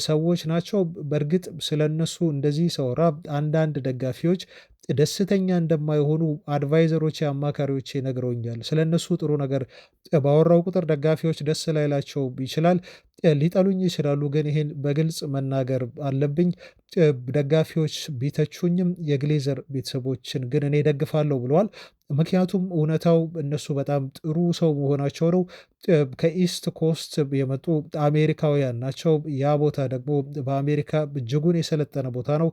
ሰዎች ናቸው። በእርግጥ ስለነሱ እንደዚህ ሰውራ አንዳንድ ደጋፊዎች ደስተኛ እንደማይሆኑ አድቫይዘሮች፣ አማካሪዎች ነግረውኛል። ስለነሱ ጥሩ ነገር ባወራው ቁጥር ደጋፊዎች ደስ ላይላቸው ይችላል፣ ሊጠሉኝ ይችላሉ። ግን ይሄን በግልጽ መናገር አለብኝ። ደጋፊዎች ቢተቹኝም የግሌዘር ቤተሰቦችን ግን እኔ ደግፋለሁ ብለዋል። ምክንያቱም እውነታው እነሱ በጣም ጥሩ ሰው መሆናቸው ነው። ከኢስት ኮስት የመጡ አሜሪካውያን ናቸው። ያ ቦታ ደግሞ በአሜሪካ እጅጉን የሰለጠነ ቦታ ነው።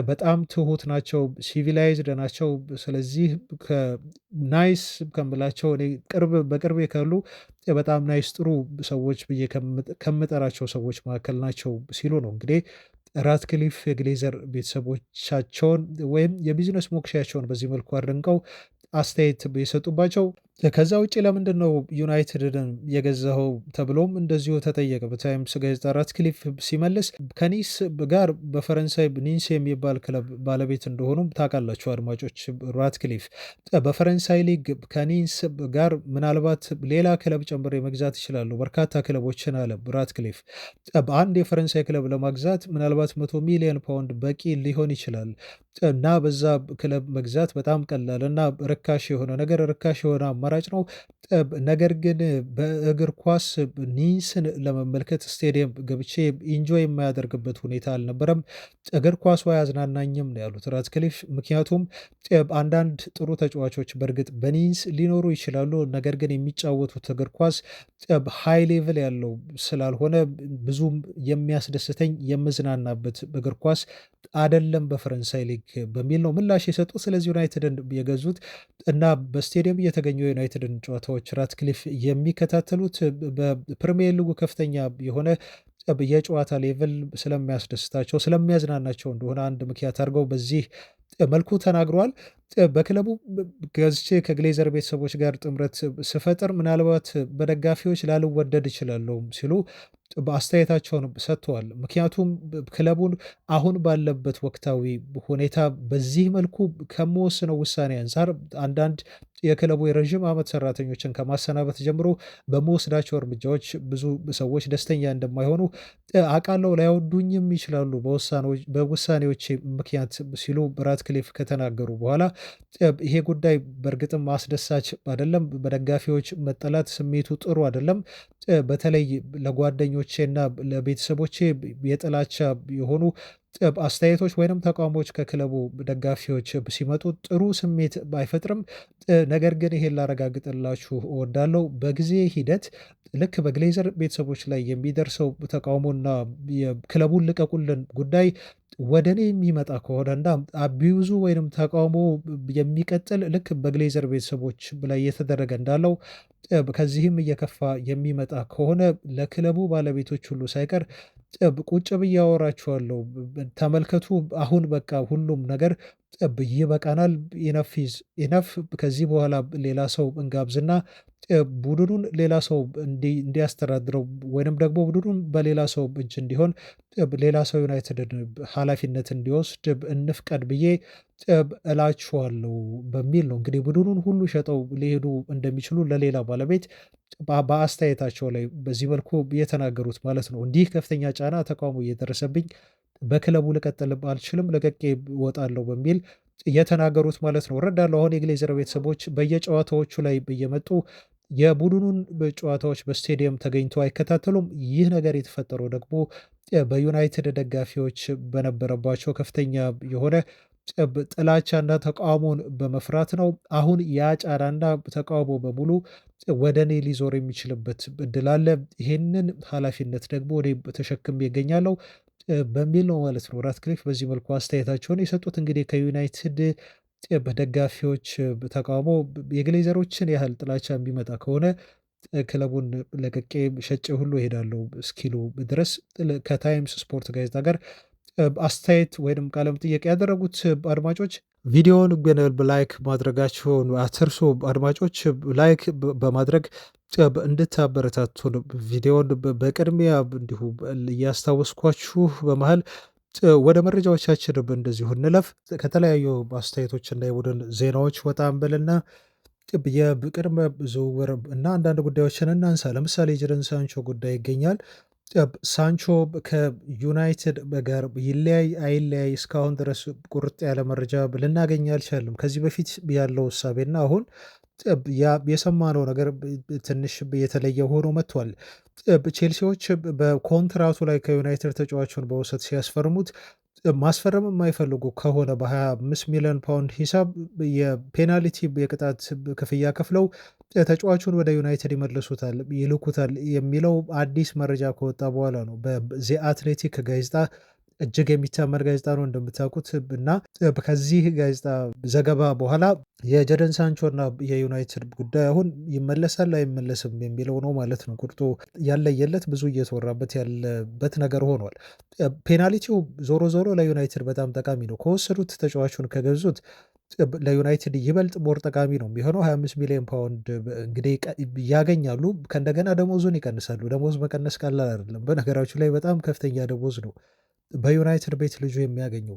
በጣም ትሁት ናቸው፣ ሲቪላይዝድ ናቸው። ስለዚህ ናይስ ከምላቸው እኔ በቅርቤ ካሉ በጣም ናይስ ጥሩ ሰዎች ብዬ ከምጠራቸው ሰዎች መካከል ናቸው ሲሉ ነው እንግዲህ ራትክሊፍ የግሌዘር ቤተሰቦቻቸውን ወይም የቢዝነስ ሞክሻቸውን በዚህ መልኩ አድንቀው አስተያየት የሰጡባቸው። ከዛ ውጭ ለምንድን ነው ዩናይትድን የገዛኸው ተብሎም እንደዚሁ ተጠየቀ በታይምስ ጋዜጣ። ራትክሊፍ ሲመልስ ከኒስ ጋር በፈረንሳይ ኒስ የሚባል ክለብ ባለቤት እንደሆኑም ታውቃላችሁ አድማጮች። ራትክሊፍ በፈረንሳይ ሊግ ከኒስ ጋር ምናልባት ሌላ ክለብ ጨምሬ መግዛት ይችላሉ፣ በርካታ ክለቦችን አለ ራትክሊፍ። በአንድ የፈረንሳይ ክለብ ለማግዛት ምናልባት 100 ሚሊዮን ፓውንድ በቂ ሊሆን ይችላል እና በዛ ክለብ መግዛት በጣም ቀላል እና ርካሽ የሆነ ነገር ርካሽ የሆነ አማራጭ ነው። ነገር ግን በእግር ኳስ ኒስን ለመመልከት ስቴዲየም ገብቼ ኢንጆይ የማያደርግበት ሁኔታ አልነበረም። እግር ኳሱ አያዝናናኝም ነው ያሉት ራትክሊፍ። ምክንያቱም አንዳንድ ጥሩ ተጫዋቾች በእርግጥ በኒስ ሊኖሩ ይችላሉ፣ ነገር ግን የሚጫወቱት እግር ኳስ ሃይ ሌቭል ያለው ስላልሆነ ብዙም የሚያስደስተኝ የምዝናናበት እግር ኳስ አደለም በፈረንሳይ ሊግ በሚል ነው ምላሽ የሰጡት። ስለዚህ ዩናይትድን የገዙት እና በስቴዲየም እየተገኙ የዩናይትድን ጨዋታዎች ራትክሊፍ የሚከታተሉት በፕሪሚየር ሊጉ ከፍተኛ የሆነ የጨዋታ ሌቭል ስለሚያስደስታቸው ስለሚያዝናናቸው እንደሆነ አንድ ምክንያት አድርገው በዚህ መልኩ ተናግረዋል። በክለቡ ገዝቼ ከግሌዘር ቤተሰቦች ጋር ጥምረት ስፈጥር ምናልባት በደጋፊዎች ላልወደድ እችላለሁ ሲሉ በአስተያየታቸውን ሰጥተዋል። ምክንያቱም ክለቡን አሁን ባለበት ወቅታዊ ሁኔታ በዚህ መልኩ ከምወስነው ውሳኔ አንፃር አንዳንድ የክለቡ የረዥም ዓመት ሰራተኞችን ከማሰናበት ጀምሮ በመወስዳቸው እርምጃዎች ብዙ ሰዎች ደስተኛ እንደማይሆኑ አውቃለሁ፣ ላይወዱኝም ይችላሉ በውሳኔዎች ምክንያት ሲሉ ራትክሊፍ ከተናገሩ በኋላ ይሄ ጉዳይ በእርግጥም አስደሳች አይደለም፣ በደጋፊዎች መጠላት ስሜቱ ጥሩ አይደለም። በተለይ ለጓደኞቼና ለቤተሰቦቼ የጥላቻ የሆኑ አስተያየቶች ወይንም ተቃውሞዎች ከክለቡ ደጋፊዎች ሲመጡ ጥሩ ስሜት አይፈጥርም። ነገር ግን ይሄን ላረጋግጥላችሁ እወዳለሁ፣ በጊዜ ሂደት ልክ በግሌዘር ቤተሰቦች ላይ የሚደርሰው ተቃውሞና የክለቡን ልቀቁልን ጉዳይ ወደ እኔ የሚመጣ ከሆነ እና አቢዩዙ ወይንም ተቃውሞ የሚቀጥል ልክ በግሌዘር ቤተሰቦች ላይ እየተደረገ እንዳለው ከዚህም እየከፋ የሚመጣ ከሆነ ለክለቡ ባለቤቶች ሁሉ ሳይቀር ቁጭ ብዬ አወራችኋለሁ። ተመልከቱ፣ አሁን በቃ ሁሉም ነገር ይበቃናል፣ ኢነፍ ኢዝ ኢነፍ። ከዚህ በኋላ ሌላ ሰው እንጋብዝና ቡድኑን ሌላ ሰው እንዲያስተዳድረው ወይንም ደግሞ ቡድኑን በሌላ ሰው እጅ እንዲሆን ሌላ ሰው ዩናይትድን ኃላፊነት እንዲወስድ እንፍቀድ ብዬ እላችኋለሁ በሚል ነው እንግዲህ ቡድኑን ሁሉ ሸጠው ሊሄዱ እንደሚችሉ ለሌላ ባለቤት በአስተያየታቸው ላይ በዚህ መልኩ የተናገሩት ማለት ነው። እንዲህ ከፍተኛ ጫና ተቃውሞ እየደረሰብኝ በክለቡ ልቀጥል አልችልም፣ ለቀቄ እወጣለሁ በሚል የተናገሩት ማለት ነው። እረዳለሁ አሁን የግሌዘር ቤተሰቦች በየጨዋታዎቹ ላይ እየመጡ የቡድኑን ጨዋታዎች በስቴዲየም ተገኝተው አይከታተሉም። ይህ ነገር የተፈጠረው ደግሞ በዩናይትድ ደጋፊዎች በነበረባቸው ከፍተኛ የሆነ ጥላቻና ተቃውሞን በመፍራት ነው። አሁን ያ ጫናና ተቃውሞ በሙሉ ወደ እኔ ሊዞር የሚችልበት እድል አለ። ይሄንን ኃላፊነት ደግሞ እኔ ተሸክሜ እገኛለሁ በሚል ነው ማለት ነው ራትክሊፍ በዚህ መልኩ አስተያየታቸውን የሰጡት። እንግዲህ ከዩናይትድ በደጋፊዎች ተቃውሞ የግሌዘሮችን ያህል ጥላቻ የሚመጣ ከሆነ ክለቡን ለቅቄ ሸጬ ሁሉ እሄዳለሁ እስኪሉ ድረስ ከታይምስ ስፖርት ጋዜጣ ጋር አስተያየት ወይም ቃለ መጠይቅ ያደረጉት አድማጮች ቪዲዮውን ግን ላይክ ማድረጋችሁን አትርሱ። አድማጮች ላይክ በማድረግ እንድታበረታቱን ቪዲዮውን በቅድሚያ እንዲሁ እያስታወስኳችሁ በመሃል ወደ መረጃዎቻችን እንደዚሁ እንለፍ። ከተለያዩ አስተያየቶችና የቡድን ዜናዎች ወጣ እንበልና የቅድመ ዝውውር እና አንዳንድ ጉዳዮችን እናንሳ። ለምሳሌ ጀደን ሳንቾ ጉዳይ ይገኛል። ሳንቾ ከዩናይትድ ጋር ይለያይ አይለያይ እስካሁን ድረስ ቁርጥ ያለ መረጃ ልናገኝ አልቻልም። ከዚህ በፊት ያለው እሳቤና አሁን የሰማነው ነገር ትንሽ የተለየ ሆኖ መጥቷል። ቼልሲዎች በኮንትራቱ ላይ ከዩናይትድ ተጫዋቹን በውሰት ሲያስፈርሙት ማስፈረም የማይፈልጉ ከሆነ በ25 ሚሊዮን ፓውንድ ሂሳብ የፔናልቲ የቅጣት ክፍያ ከፍለው ተጫዋቹን ወደ ዩናይትድ ይመልሱታል፣ ይልኩታል የሚለው አዲስ መረጃ ከወጣ በኋላ ነው። በዚ አትሌቲክ ጋዜጣ እጅግ የሚታመን ጋዜጣ ነው እንደምታውቁት እና ከዚህ ጋዜጣ ዘገባ በኋላ የጀደን ሳንቾና የዩናይትድ ጉዳይ አሁን ይመለሳል አይመለስም የሚለው ነው ማለት ነው። ቁርጡ ያለየለት ብዙ እየተወራበት ያለበት ነገር ሆኗል። ፔናልቲው ዞሮ ዞሮ ለዩናይትድ በጣም ጠቃሚ ነው። ከወሰዱት ተጫዋቹን ከገዙት ለዩናይትድ ይበልጥ ሞር ጠቃሚ ነው የሚሆነው። 25 ሚሊዮን ፓውንድ እንግዲህ ያገኛሉ። ከእንደገና ደሞዙን ይቀንሳሉ። ደሞዝ መቀነስ ቀላል አይደለም። በነገራችሁ ላይ በጣም ከፍተኛ ደሞዝ ነው በዩናይትድ ቤት ልጁ የሚያገኘው።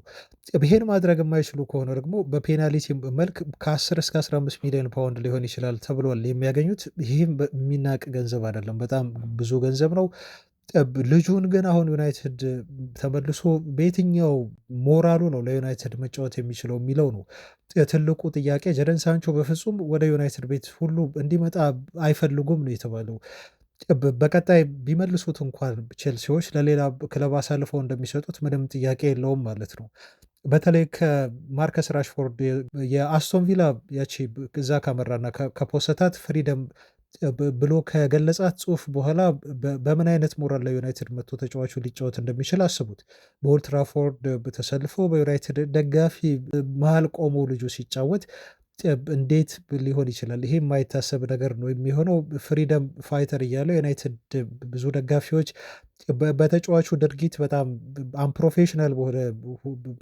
ይሄን ማድረግ የማይችሉ ከሆነ ደግሞ በፔናልቲ መልክ ከ10 እስከ 15 ሚሊዮን ፓውንድ ሊሆን ይችላል ተብሏል የሚያገኙት። ይህም የሚናቅ ገንዘብ አይደለም፣ በጣም ብዙ ገንዘብ ነው። ልጁን ግን አሁን ዩናይትድ ተመልሶ በየትኛው ሞራሉ ነው ለዩናይትድ መጫወት የሚችለው የሚለው ነው ትልቁ ጥያቄ። ጀደን ሳንቾ በፍጹም ወደ ዩናይትድ ቤት ሁሉ እንዲመጣ አይፈልጉም ነው የተባለው። በቀጣይ ቢመልሱት እንኳን ቼልሲዎች ለሌላ ክለብ አሳልፈው እንደሚሰጡት ምንም ጥያቄ የለውም ማለት ነው። በተለይ ከማርከስ ራሽፎርድ የአስቶን ቪላ ያቺ እዛ ካመራና ከፖሰታት ፍሪደም ብሎ ከገለጻት ጽሁፍ በኋላ በምን አይነት ሞራል ለዩናይትድ መጥቶ ተጫዋቹ ሊጫወት እንደሚችል አስቡት። በኦልትራፎርድ ተሰልፎ በዩናይትድ ደጋፊ መሀል ቆሞ ልጁ ሲጫወት እንዴት ሊሆን ይችላል? ይሄ የማይታሰብ ነገር ነው የሚሆነው። ፍሪደም ፋይተር እያለው ዩናይትድ ብዙ ደጋፊዎች በተጫዋቹ ድርጊት በጣም አንፕሮፌሽናል በሆነ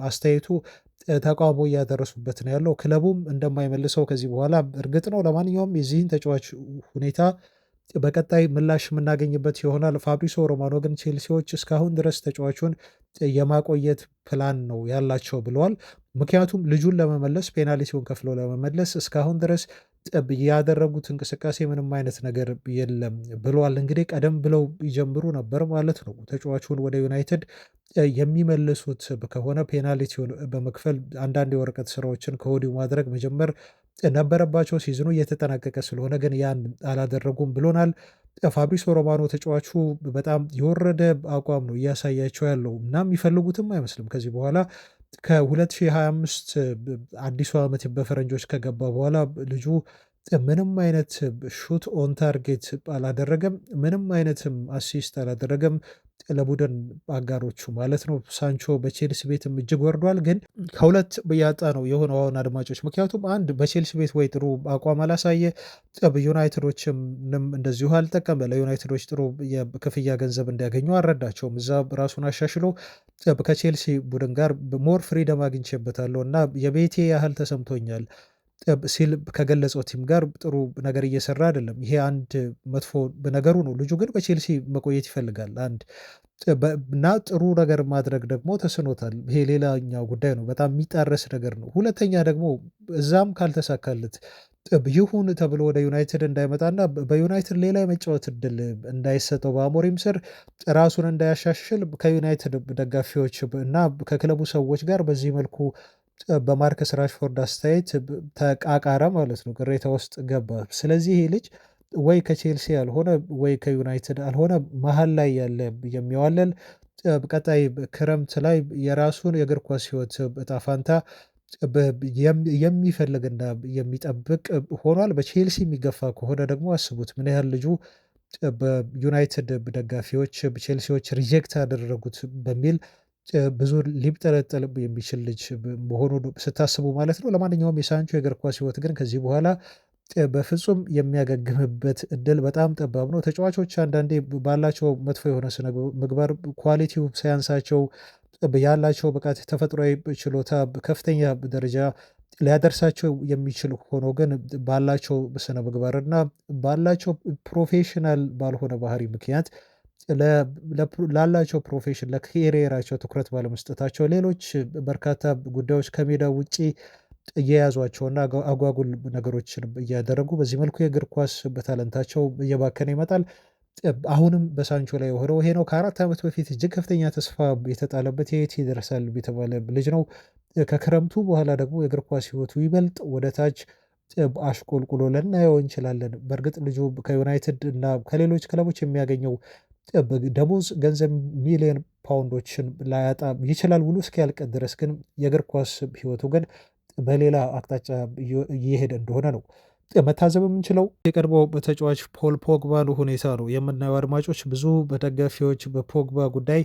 አስተያየቱ ተቃውሞ እያደረሱበት ነው ያለው። ክለቡም እንደማይመልሰው ከዚህ በኋላ እርግጥ ነው። ለማንኛውም የዚህን ተጫዋች ሁኔታ በቀጣይ ምላሽ የምናገኝበት ይሆናል። ፋብሪሶ ሮማኖ ግን ቼልሲዎች እስካሁን ድረስ ተጫዋቹን የማቆየት ፕላን ነው ያላቸው ብለዋል። ምክንያቱም ልጁን ለመመለስ ፔናልቲውን ከፍለው ለመመለስ እስካሁን ድረስ ያደረጉት እንቅስቃሴ ምንም አይነት ነገር የለም ብለዋል። እንግዲህ ቀደም ብለው ይጀምሩ ነበር ማለት ነው። ተጫዋቹን ወደ ዩናይትድ የሚመልሱት ከሆነ ፔናልቲውን በመክፈል አንዳንድ የወረቀት ስራዎችን ከወዲሁ ማድረግ መጀመር ነበረባቸው። ሲዝኑ እየተጠናቀቀ ስለሆነ ግን ያን አላደረጉም ብሎናል ፋብሪሶ ሮማኖ። ተጫዋቹ በጣም የወረደ አቋም ነው እያሳያቸው ያለው እና የሚፈልጉትም አይመስልም። ከዚህ በኋላ ከ2025 አዲሱ ዓመት በፈረንጆች ከገባ በኋላ ልጁ ምንም አይነት ሹት ኦን ታርጌት አላደረገም፣ ምንም አይነትም አሲስት አላደረገም ለቡድን አጋሮቹ ማለት ነው። ሳንቾ በቼልሲ ቤትም እጅግ ወርዷል። ግን ከሁለት ያጣ ነው የሆነው አሁን አድማጮች። ምክንያቱም አንድ በቼልሲ ቤት ወይ ጥሩ አቋም አላሳየ፣ ዩናይትዶችም እንደዚሁ አልጠቀመ። ለዩናይትዶች ጥሩ የክፍያ ገንዘብ እንዲያገኙ አልረዳቸውም። እዛ ራሱን አሻሽሎ ከቼልሲ ቡድን ጋር ሞር ፍሪደም አግኝቼበታለሁ እና የቤቴ ያህል ተሰምቶኛል ሲል ከገለጸው ቲም ጋር ጥሩ ነገር እየሰራ አይደለም። ይሄ አንድ መጥፎ ነገሩ ነው። ልጁ ግን በቼልሲ መቆየት ይፈልጋል አንድ እና ጥሩ ነገር ማድረግ ደግሞ ተስኖታል። ይሄ ሌላኛው ጉዳይ ነው። በጣም የሚጣረስ ነገር ነው። ሁለተኛ ደግሞ እዛም ካልተሳካለት ይሁን ተብሎ ወደ ዩናይትድ እንዳይመጣና በዩናይትድ ሌላ የመጫወት እድል እንዳይሰጠው በአሞሪም ስር ራሱን እንዳያሻሽል ከዩናይትድ ደጋፊዎች እና ከክለቡ ሰዎች ጋር በዚህ መልኩ በማርከስ ራሽፎርድ አስተያየት ተቃቃረ ማለት ነው። ቅሬታ ውስጥ ገባ። ስለዚህ ይሄ ልጅ ወይ ከቼልሲ ያልሆነ ወይ ከዩናይትድ አልሆነ መሀል ላይ ያለ የሚዋለል ቀጣይ ክረምት ላይ የራሱን የእግር ኳስ ሕይወት እጣ ፋንታ የሚፈልግና የሚጠብቅ ሆኗል። በቼልሲ የሚገፋ ከሆነ ደግሞ አስቡት ምን ያህል ልጁ በዩናይትድ ደጋፊዎች ቼልሲዎች ሪጀክት ያደረጉት በሚል ብዙ ሊብጠለጠል የሚችል ልጅ መሆኑ ስታስቡ ማለት ነው። ለማንኛውም የሳንቾ የእግር ኳስ ሕይወት ግን ከዚህ በኋላ በፍጹም የሚያገግምበት እድል በጣም ጠባብ ነው። ተጫዋቾች አንዳንዴ ባላቸው መጥፎ የሆነ ስነ ምግባር ኳሊቲው ሳያንሳቸው ያላቸው ብቃት ተፈጥሯዊ ችሎታ ከፍተኛ ደረጃ ሊያደርሳቸው የሚችል ሆኖ ግን ባላቸው ስነ ምግባርና ባላቸው ፕሮፌሽናል ባልሆነ ባህሪ ምክንያት ላላቸው ፕሮፌሽን ለኬሪየራቸው ትኩረት ባለመስጠታቸው ሌሎች በርካታ ጉዳዮች ከሜዳ ውጪ እየያዟቸውና አጓጉል ነገሮችን እያደረጉ በዚህ መልኩ የእግር ኳስ በታለንታቸው እየባከነ ይመጣል። አሁንም በሳንቾ ላይ የሆነው ይሄ ነው። ከ4 ዓመት በፊት እጅግ ከፍተኛ ተስፋ የተጣለበት የት ይደርሳል የተባለ ልጅ ነው። ከክረምቱ በኋላ ደግሞ የእግር ኳስ ሕይወቱ ይበልጥ ወደ ታች አሽቆልቁሎ ልናየው እንችላለን። በእርግጥ ልጁ ከዩናይትድ እና ከሌሎች ክለቦች የሚያገኘው ደሞዝ ገንዘብ ሚሊዮን ፓውንዶችን ላያጣ ይችላል ውሉ እስኪያልቅ ድረስ። ግን የእግር ኳስ ሕይወቱ ግን በሌላ አቅጣጫ እየሄደ እንደሆነ ነው መታዘብ የምንችለው። የቀድሞ ተጫዋች ፖል ፖግባን ሁኔታ ነው የምናየው አድማጮች። ብዙ በደጋፊዎች በፖግባ ጉዳይ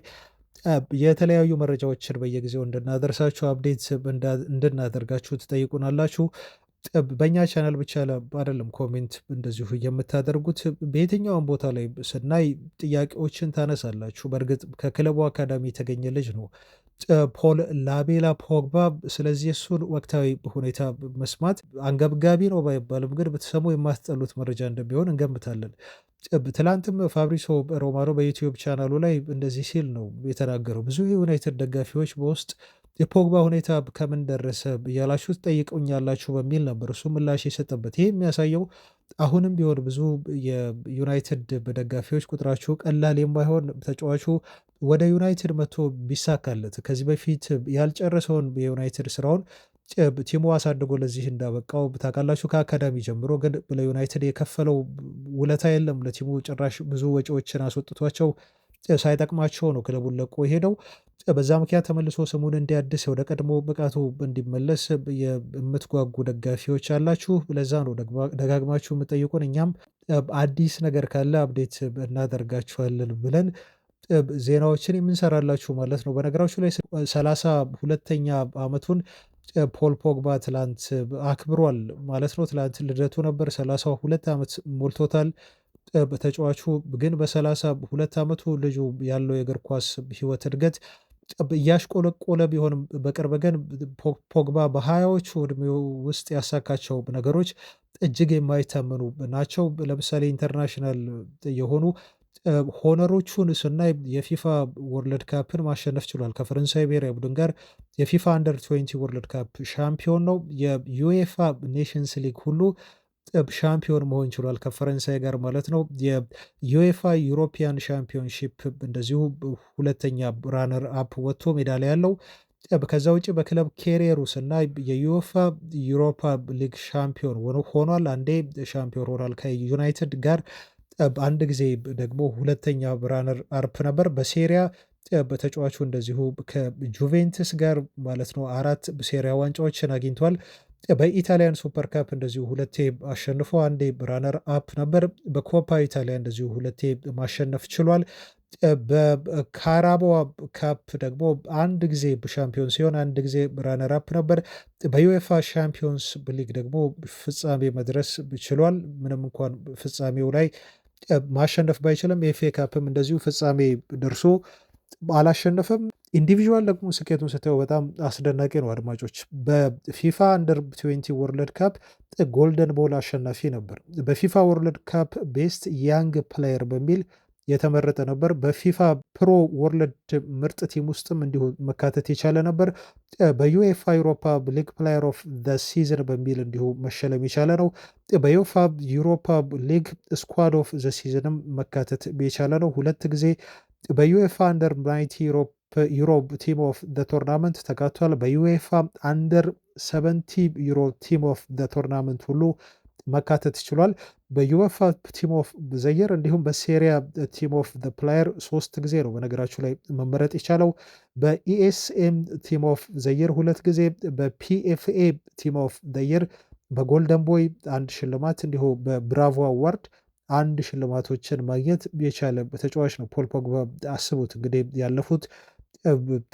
የተለያዩ መረጃዎችን በየጊዜው እንድናደርሳችሁ አፕዴት እንድናደርጋችሁ ትጠይቁናላችሁ። በእኛ ቻናል ብቻ አይደለም ኮሜንት እንደዚሁ የምታደርጉት፣ በየትኛውም ቦታ ላይ ስናይ ጥያቄዎችን ታነሳላችሁ። በእርግጥ ከክለቡ አካዳሚ የተገኘ ልጅ ነው ፖል ላቤላ ፖግባ። ስለዚህ እሱን ወቅታዊ ሁኔታ መስማት አንገብጋቢ ነው ባይባልም ግን ብትሰሙ የማትጠሉት መረጃ እንደሚሆን እንገምታለን። ትላንትም ፋብሪሶ ሮማኖ በዩቲዩብ ቻናሉ ላይ እንደዚህ ሲል ነው የተናገረው። ብዙ የዩናይትድ ደጋፊዎች በውስጥ የፖግባ ሁኔታ ከምን ደረሰ እያላችሁ ትጠይቁኛላችሁ በሚል ነበር እሱ ምላሽ የሰጠበት። ይህ የሚያሳየው አሁንም ቢሆን ብዙ የዩናይትድ ደጋፊዎች ቁጥራቸው ቀላል የማይሆን ተጫዋቹ ወደ ዩናይትድ መጥቶ ቢሳካለት ከዚህ በፊት ያልጨረሰውን የዩናይትድ ስራውን ቲሙ አሳድጎ ለዚህ እንዳበቃው ታውቃላችሁ። ከአካዳሚ ጀምሮ ግን ለዩናይትድ የከፈለው ውለታ የለም። ለቲሙ ጭራሽ ብዙ ወጪዎችን አስወጥቷቸው ሳይጠቅማቸው ነው ክለቡን ለቆ የሄደው። በዛ ምክንያት ተመልሶ ስሙን እንዲያድስ ወደ ቀድሞ ብቃቱ እንዲመለስ የምትጓጉ ደጋፊዎች አላችሁ። ለዛ ነው ደጋግማችሁ የምጠይቁን። እኛም አዲስ ነገር ካለ አፕዴት እናደርጋችኋለን ብለን ዜናዎችን የምንሰራላችሁ ማለት ነው። በነገራችሁ ላይ 32ኛ ዓመቱን ፖል ፖግባ ትላንት አክብሯል ማለት ነው። ትላንት ልደቱ ነበር። 32 ዓመት ሞልቶታል። ተጫዋቹ ግን በ32 ዓመቱ ልጁ ያለው የእግር ኳስ ሕይወት እድገት እያሽቆለቆለ ቢሆንም በቅርብ ግን ፖግባ በሀያዎቹ ዕድሜው ውስጥ ያሳካቸው ነገሮች እጅግ የማይታመኑ ናቸው። ለምሳሌ ኢንተርናሽናል የሆኑ ሆነሮቹን ስናይ የፊፋ ወርልድ ካፕን ማሸነፍ ችሏል። ከፈረንሳይ ብሔራዊ ቡድን ጋር የፊፋ አንደር 20 ወርልድ ካፕ ሻምፒዮን ነው። የዩኤፋ ኔሽንስ ሊግ ሁሉ ሻምፒዮን መሆን ችሏል ከፈረንሳይ ጋር ማለት ነው። የዩኤፋ ዩሮፒያን ሻምፒዮንሺፕ እንደዚሁ ሁለተኛ ራነር አፕ ወጥቶ ሜዳሊያ ያለው። ከዛ ውጭ በክለብ ኬሪየሩ ስናይ የዩኤፋ ዩሮፓ ሊግ ሻምፒዮን ሆኗል። አንዴ ሻምፒዮን ሆኗል ከዩናይትድ ጋር። አንድ ጊዜ ደግሞ ሁለተኛ ራነር አፕ ነበር። በሴሪያ በተጫዋቹ እንደዚሁ ከጁቬንትስ ጋር ማለት ነው 4 ሴሪያ ዋንጫዎችን አግኝቷል። በኢታሊያን ሱፐር ካፕ እንደዚሁ ሁለቴ አሸንፎ አንዴ ራነር አፕ ነበር። በኮፓ ኢታሊያ እንደዚሁ ሁለቴ ማሸነፍ ችሏል። በካራቦ ካፕ ደግሞ አንድ ጊዜ ሻምፒዮን ሲሆን አንድ ጊዜ ራነር አፕ ነበር። በዩኤፋ ሻምፒዮንስ ሊግ ደግሞ ፍጻሜ መድረስ ችሏል። ምንም እንኳን ፍጻሜው ላይ ማሸነፍ ባይችልም የኤፍኤ ካፕም እንደዚሁ ፍጻሜ ደርሶ አላሸነፈም። ኢንዲቪዥዋል ደግሞ ስኬቱን ስታየው በጣም አስደናቂ ነው አድማጮች። በፊፋ አንደር 20 ወርልድ ካፕ ጎልደን ቦል አሸናፊ ነበር። በፊፋ ወርልድ ካፕ ቤስት ያንግ ፕሌየር በሚል የተመረጠ ነበር። በፊፋ ፕሮ ወርልድ ምርጥ ቲም ውስጥም እንዲሁ መካተት የቻለ ነበር። በዩኤፋ ዩሮፓ ሊግ ፕሌየር ኦፍ ዘ ሲዝን በሚል እንዲሁ መሸለም የቻለ ነው። በዩኤፋ ዩሮፓ ሊግ ስኳድ ኦፍ ዘ ሲዝንም መካተት የቻለ ነው። 2 ጊዜ በዩኤፋ አንደር 90 ዩሮፕ ቲም ኦፍ ዘ ቶርናመንት ተካቷል። በዩኤፋ አንደር 70 ዩሮ ቲም ኦፍ ዘ ቶርናመንት ሁሉ መካተት ችሏል። በዩኤፋ ቲም ኦፍ ዘየር እንዲሁም በሴሪያ ቲም ኦፍ ዘ ፕላየር 3 ጊዜ ነው በነገራችሁ ላይ መመረጥ የቻለው። በኢኤስኤም ቲም ኦፍ ዘየር 2 ጊዜ፣ በፒኤፍኤ ቲም ኦፍ ዘየር በጎልደን ቦይ 1 ሽልማት እንዲሁ በብራቮ አዋርድ 1 ሽልማቶችን ማግኘት የቻለ ተጫዋች ነው ፖል ፖግባ። አስቡት እንግዲህ ያለፉት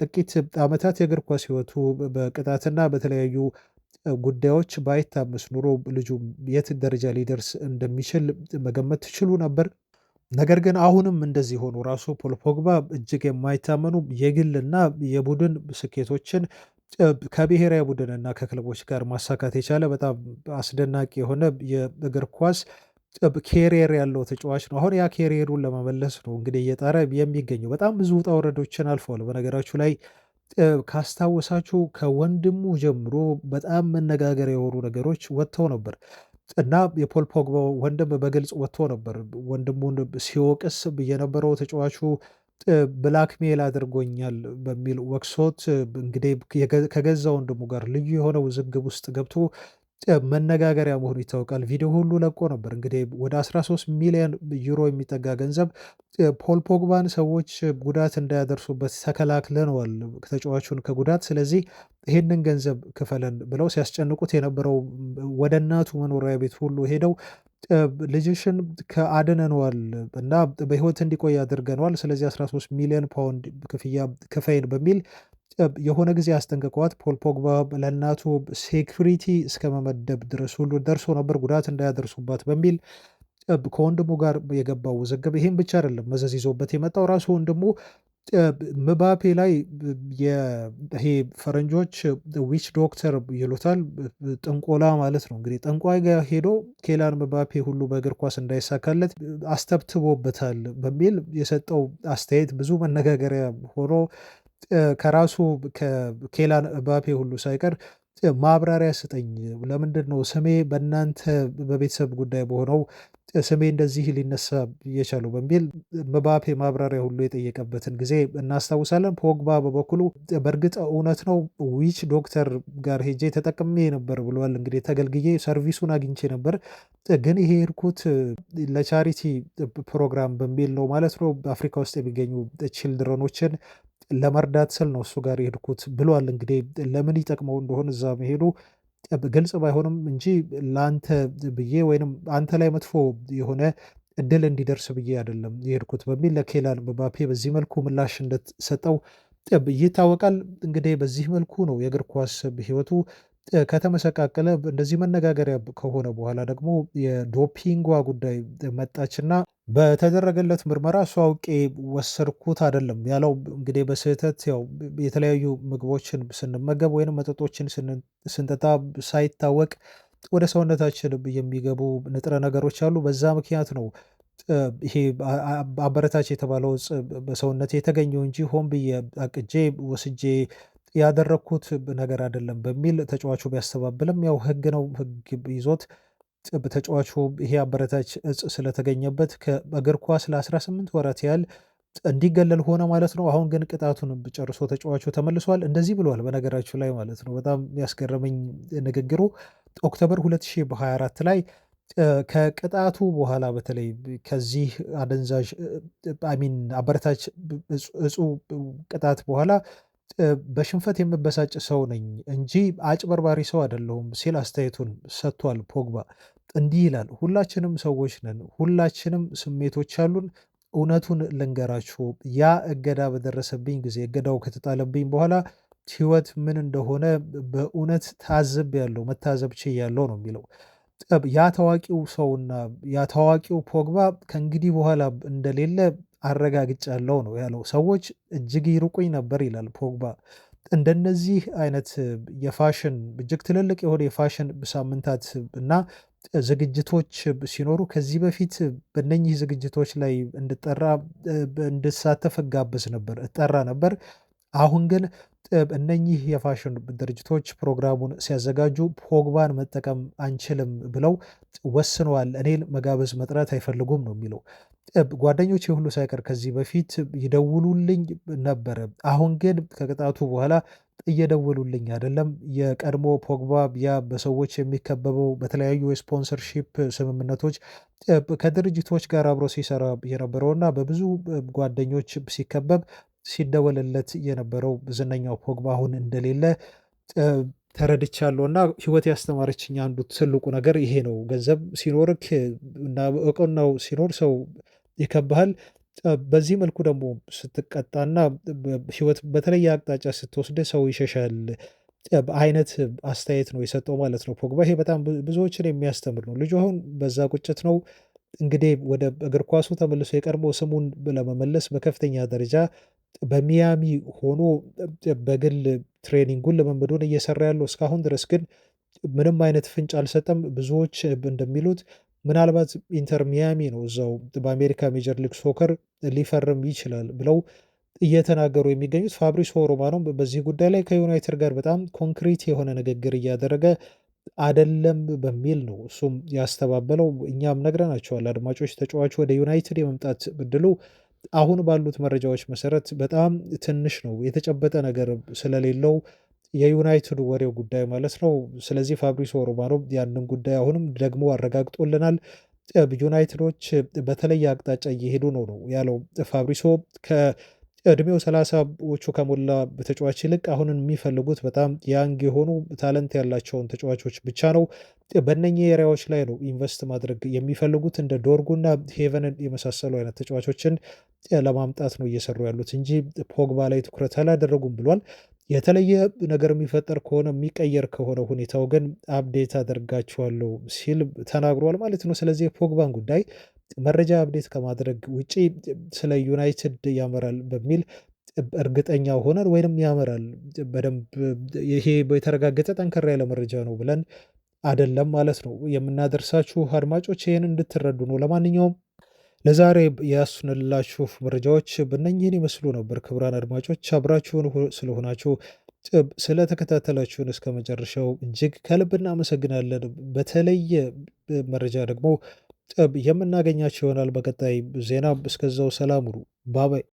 ጥቂት ዓመታት የእግር ኳስ ሕይወቱ በቅጣትና በተለያዩ ጉዳዮች ባይታመስ ኑሮ ልጁ የት ደረጃ ሊደርስ እንደሚችል መገመት ትችሉ ነበር። ነገር ግን አሁንም እንደዚህ ሆኖ ራሱ ፖል ፖግባ እጅግ የማይታመኑ የግልና የቡድን ስኬቶችን ከብሔራዊ ቡድንና ከክለቦች ጋር ማሳካት የቻለ በጣም አስደናቂ የሆነ የእግር ኳስ ኬሪየር ያለው ተጫዋች ነው። አሁን ያ ኬሪየሩን ለመመለስ ነው እንግዲህ እየጣረ የሚገኘው። በጣም ብዙ ውጣ ውረዶችን አልፈዋል። በነገራችሁ ላይ ካስታወሳችሁ ከወንድሙ ጀምሮ በጣም መነጋገሪያ የሆኑ ነገሮች ወጥተው ነበር እና የፖል ፖግባ ወንድም በግልጽ ወጥቶ ነበር ወንድሙን ሲወቅስ የነበረው ተጫዋቹ ብላክሜል አድርጎኛል በሚል ወቅሶት እንግዲህ ከገዛ ወንድሙ ጋር ልዩ የሆነ ውዝግብ ውስጥ ገብቶ መነጋገሪያ መሆኑ ይታወቃል። ቪዲዮ ሁሉ ለቆ ነበር። እንግዲህ ወደ 13 ሚሊዮን ዩሮ የሚጠጋ ገንዘብ ፖል ፖግባን ሰዎች ጉዳት እንዳያደርሱበት ተከላክለነዋል ተጫዋቹን ከጉዳት። ስለዚህ ይህንን ገንዘብ ክፈለን ብለው ሲያስጨንቁት የነበረው ወደ እናቱ መኖሪያ ቤት ሁሉ ሄደው ልጅሽን ከአድነነዋል እና በህይወት እንዲቆይ አድርገነዋል። ስለዚህ 13 ሚሊዮን ፓውንድ ክፍያ ክፈይን በሚል የሆነ ጊዜ አስጠንቅቀዋት ፖል ፖግባ ለእናቱ ሴኩሪቲ እስከ መመደብ ድረስ ሁሉ ደርሶ ነበር ጉዳት እንዳያደርሱባት በሚል ከወንድሙ ጋር የገባው ውዝግብ። ይሄም ብቻ አይደለም መዘዝ ይዞበት የመጣው ራሱ ወንድሙ ምባፔ ላይ ይሄ ፈረንጆች ዊች ዶክተር ይሉታል፣ ጥንቆላ ማለት ነው እንግዲህ። ጠንቋይ ጋር ሄዶ ኬላን ምባፔ ሁሉ በእግር ኳስ እንዳይሳካለት አስተብትቦበታል በሚል የሰጠው አስተያየት ብዙ መነጋገሪያ ሆኖ ከራሱ ከኬላን ምባፔ ሁሉ ሳይቀር ማብራሪያ ስጠኝ፣ ለምንድን ነው ስሜ በእናንተ በቤተሰብ ጉዳይ በሆነው ስሜ እንደዚህ ሊነሳ የቻለው በሚል ምባፔ ማብራሪያ ሁሉ የጠየቀበትን ጊዜ እናስታውሳለን። ፖግባ በበኩሉ በእርግጥ እውነት ነው ዊች ዶክተር ጋር ሄጄ ተጠቅሜ ነበር ብለዋል። እንግዲህ ተገልግዬ ሰርቪሱን አግኝቼ ነበር፣ ግን ይሄ ሄድኩት ለቻሪቲ ፕሮግራም በሚል ነው ማለት ነው። በአፍሪካ ውስጥ የሚገኙ ችልድረኖችን ለመርዳት ስል ነው እሱ ጋር የሄድኩት ብሏል። እንግዲህ ለምን ይጠቅመው እንደሆነ እዛ መሄዱ ግልጽ ባይሆንም እንጂ ለአንተ ብዬ ወይንም አንተ ላይ መጥፎ የሆነ እድል እንዲደርስ ብዬ አይደለም የሄድኩት በሚል ለኬላን ምባፔ በዚህ መልኩ ምላሽ እንደሰጠው ይታወቃል። እንግዲህ በዚህ መልኩ ነው የእግር ኳስ ሕይወቱ ከተመሰቃቀለ እንደዚህ መነጋገሪያ ከሆነ በኋላ ደግሞ የዶፒንጓ ጉዳይ መጣችና በተደረገለት ምርመራ እሱ አውቄ ወሰድኩት አይደለም ያለው። እንግዲህ በስህተት ያው የተለያዩ ምግቦችን ስንመገብ ወይንም መጠጦችን ስንጠጣ ሳይታወቅ ወደ ሰውነታችን የሚገቡ ንጥረ ነገሮች አሉ። በዛ ምክንያት ነው ይሄ አበረታች የተባለው እጽ በሰውነት የተገኘው እንጂ ሆን ብዬ አቅጄ ወስጄ ያደረግኩት ነገር አይደለም በሚል ተጫዋቹ ቢያስተባብልም ያው ሕግ ነው። ሕግ ይዞት ተጫዋቹ ይሄ አበረታች እጽ ስለተገኘበት ከእግር ኳስ ለ18 ወራት ያህል እንዲገለል ሆነ ማለት ነው። አሁን ግን ቅጣቱን ጨርሶ ተጫዋቹ ተመልሷል። እንደዚህ ብሏል በነገራችሁ ላይ ማለት ነው። በጣም ያስገረመኝ ንግግሩ ኦክቶበር 2024 ላይ ከቅጣቱ በኋላ በተለይ ከዚህ አደንዛዥ አሚን አበረታች እጹ ቅጣት በኋላ በሽንፈት የምበሳጭ ሰው ነኝ እንጂ አጭበርባሪ ሰው አይደለሁም ሲል አስተያየቱን ሰጥቷል። ፖግባ እንዲህ ይላል፣ ሁላችንም ሰዎች ነን፣ ሁላችንም ስሜቶች አሉን። እውነቱን ልንገራችሁ፣ ያ እገዳ በደረሰብኝ ጊዜ እገዳው ከተጣለብኝ በኋላ ህይወት ምን እንደሆነ በእውነት ታዝቤያለሁ፣ መታዘብ ችያለሁ ነው የሚለው። ያ ታዋቂው ሰውና ያ ታዋቂው ፖግባ ከእንግዲህ በኋላ እንደሌለ አረጋግጫለሁ ነው ያለው። ሰዎች እጅግ ይርቁኝ ነበር ይላል ፖግባ። እንደነዚህ አይነት የፋሽን እጅግ ትልልቅ የሆነ የፋሽን ሳምንታት እና ዝግጅቶች ሲኖሩ ከዚህ በፊት በእነኚህ ዝግጅቶች ላይ እንድሳተፍ እጋበዝ ነበር፣ እጠራ ነበር። አሁን ግን እነኚህ የፋሽን ድርጅቶች ፕሮግራሙን ሲያዘጋጁ ፖግባን መጠቀም አንችልም ብለው ወስነዋል። እኔን መጋበዝ መጥራት አይፈልጉም ነው የሚለው። ጓደኞቼ ሁሉ ሳይቀር ከዚህ በፊት ይደውሉልኝ ነበረ። አሁን ግን ከቅጣቱ በኋላ እየደወሉልኝ አይደለም። የቀድሞ ፖግባ ያ በሰዎች የሚከበበው በተለያዩ የስፖንሰርሺፕ ስምምነቶች ከድርጅቶች ጋር አብሮ ሲሰራ የነበረውና በብዙ ጓደኞች ሲከበብ ሲደወልለት የነበረው ዝነኛው ፖግባ አሁን እንደሌለ ተረድቻለሁ። እና ህይወት ያስተማረችኝ አንዱ ትልቁ ነገር ይሄ ነው። ገንዘብ ሲኖርክ እና እውቅናው ሲኖር ሰው ይከብሃል። በዚህ መልኩ ደግሞ ስትቀጣና ህይወት በተለየ አቅጣጫ ስትወስድ ሰው ይሸሻል አይነት አስተያየት ነው የሰጠው ማለት ነው ፖግባ። ይሄ በጣም ብዙዎችን የሚያስተምር ነው። ልጁ አሁን በዛ ቁጭት ነው እንግዲህ ወደ እግር ኳሱ ተመልሶ የቀድሞ ስሙን ለመመለስ በከፍተኛ ደረጃ በሚያሚ ሆኖ በግል ትሬኒንጉን ልምምዱን እየሰራ ያለው እስካሁን ድረስ ግን ምንም አይነት ፍንጭ አልሰጠም። ብዙዎች እንደሚሉት ምናልባት ኢንተር ሚያሚ ነው እዛው በአሜሪካ ሜጀር ሊግ ሶከር ሊፈርም ይችላል ብለው እየተናገሩ የሚገኙት። ፋብሪሶ ሮማኖ በዚህ ጉዳይ ላይ ከዩናይትድ ጋር በጣም ኮንክሪት የሆነ ንግግር እያደረገ አደለም በሚል ነው እሱም ያስተባበለው። እኛም ነግረናቸዋል አድማጮች፣ ተጫዋቹ ወደ ዩናይትድ የመምጣት እድሉ አሁን ባሉት መረጃዎች መሰረት በጣም ትንሽ ነው። የተጨበጠ ነገር ስለሌለው የዩናይትዱ ወሬው ጉዳይ ማለት ነው። ስለዚህ ፋብሪሶ ሮማኖ ያንን ጉዳይ አሁንም ደግሞ አረጋግጦልናል። ዩናይትዶች በተለየ አቅጣጫ እየሄዱ ነው ያለው ፋብሪሶ። ከእድሜው 30ዎቹ ከሞላ ተጫዋች ይልቅ አሁን የሚፈልጉት በጣም ያንግ የሆኑ ታለንት ያላቸውን ተጫዋቾች ብቻ ነው። በእነኚህ ኤሪያዎች ላይ ነው ኢንቨስት ማድረግ የሚፈልጉት። እንደ ዶርጉና ሄቨንን የመሳሰሉ አይነት ተጫዋቾችን ለማምጣት ነው እየሰሩ ያሉት እንጂ ፖግባ ላይ ትኩረት አላደረጉም ብሏል። የተለየ ነገር የሚፈጠር ከሆነ የሚቀየር ከሆነ ሁኔታው ግን አፕዴት አደርጋችኋለሁ ሲል ተናግሯል ማለት ነው። ስለዚህ የፖግባን ጉዳይ መረጃ አፕዴት ከማድረግ ውጪ ስለ ዩናይትድ ያመራል በሚል እርግጠኛ ሆነን ወይንም ያመራል በደንብ ይሄ የተረጋገጠ ጠንከራ ያለ መረጃ ነው ብለን አይደለም ማለት ነው የምናደርሳችሁ። አድማጮች ይህን እንድትረዱ ነው። ለማንኛውም ለዛሬ ያስንላችሁ መረጃዎች በእነኝህን ይመስሉ ነበር። ክቡራን አድማጮች አብራችሁን ስለሆናችሁ ስለተከታተላችሁን እስከ መጨረሻው እጅግ ከልብ እናመሰግናለን። በተለየ መረጃ ደግሞ የምናገኛቸው ይሆናል በቀጣይ ዜና። እስከዛው ሰላም ሁኑ። ባባይ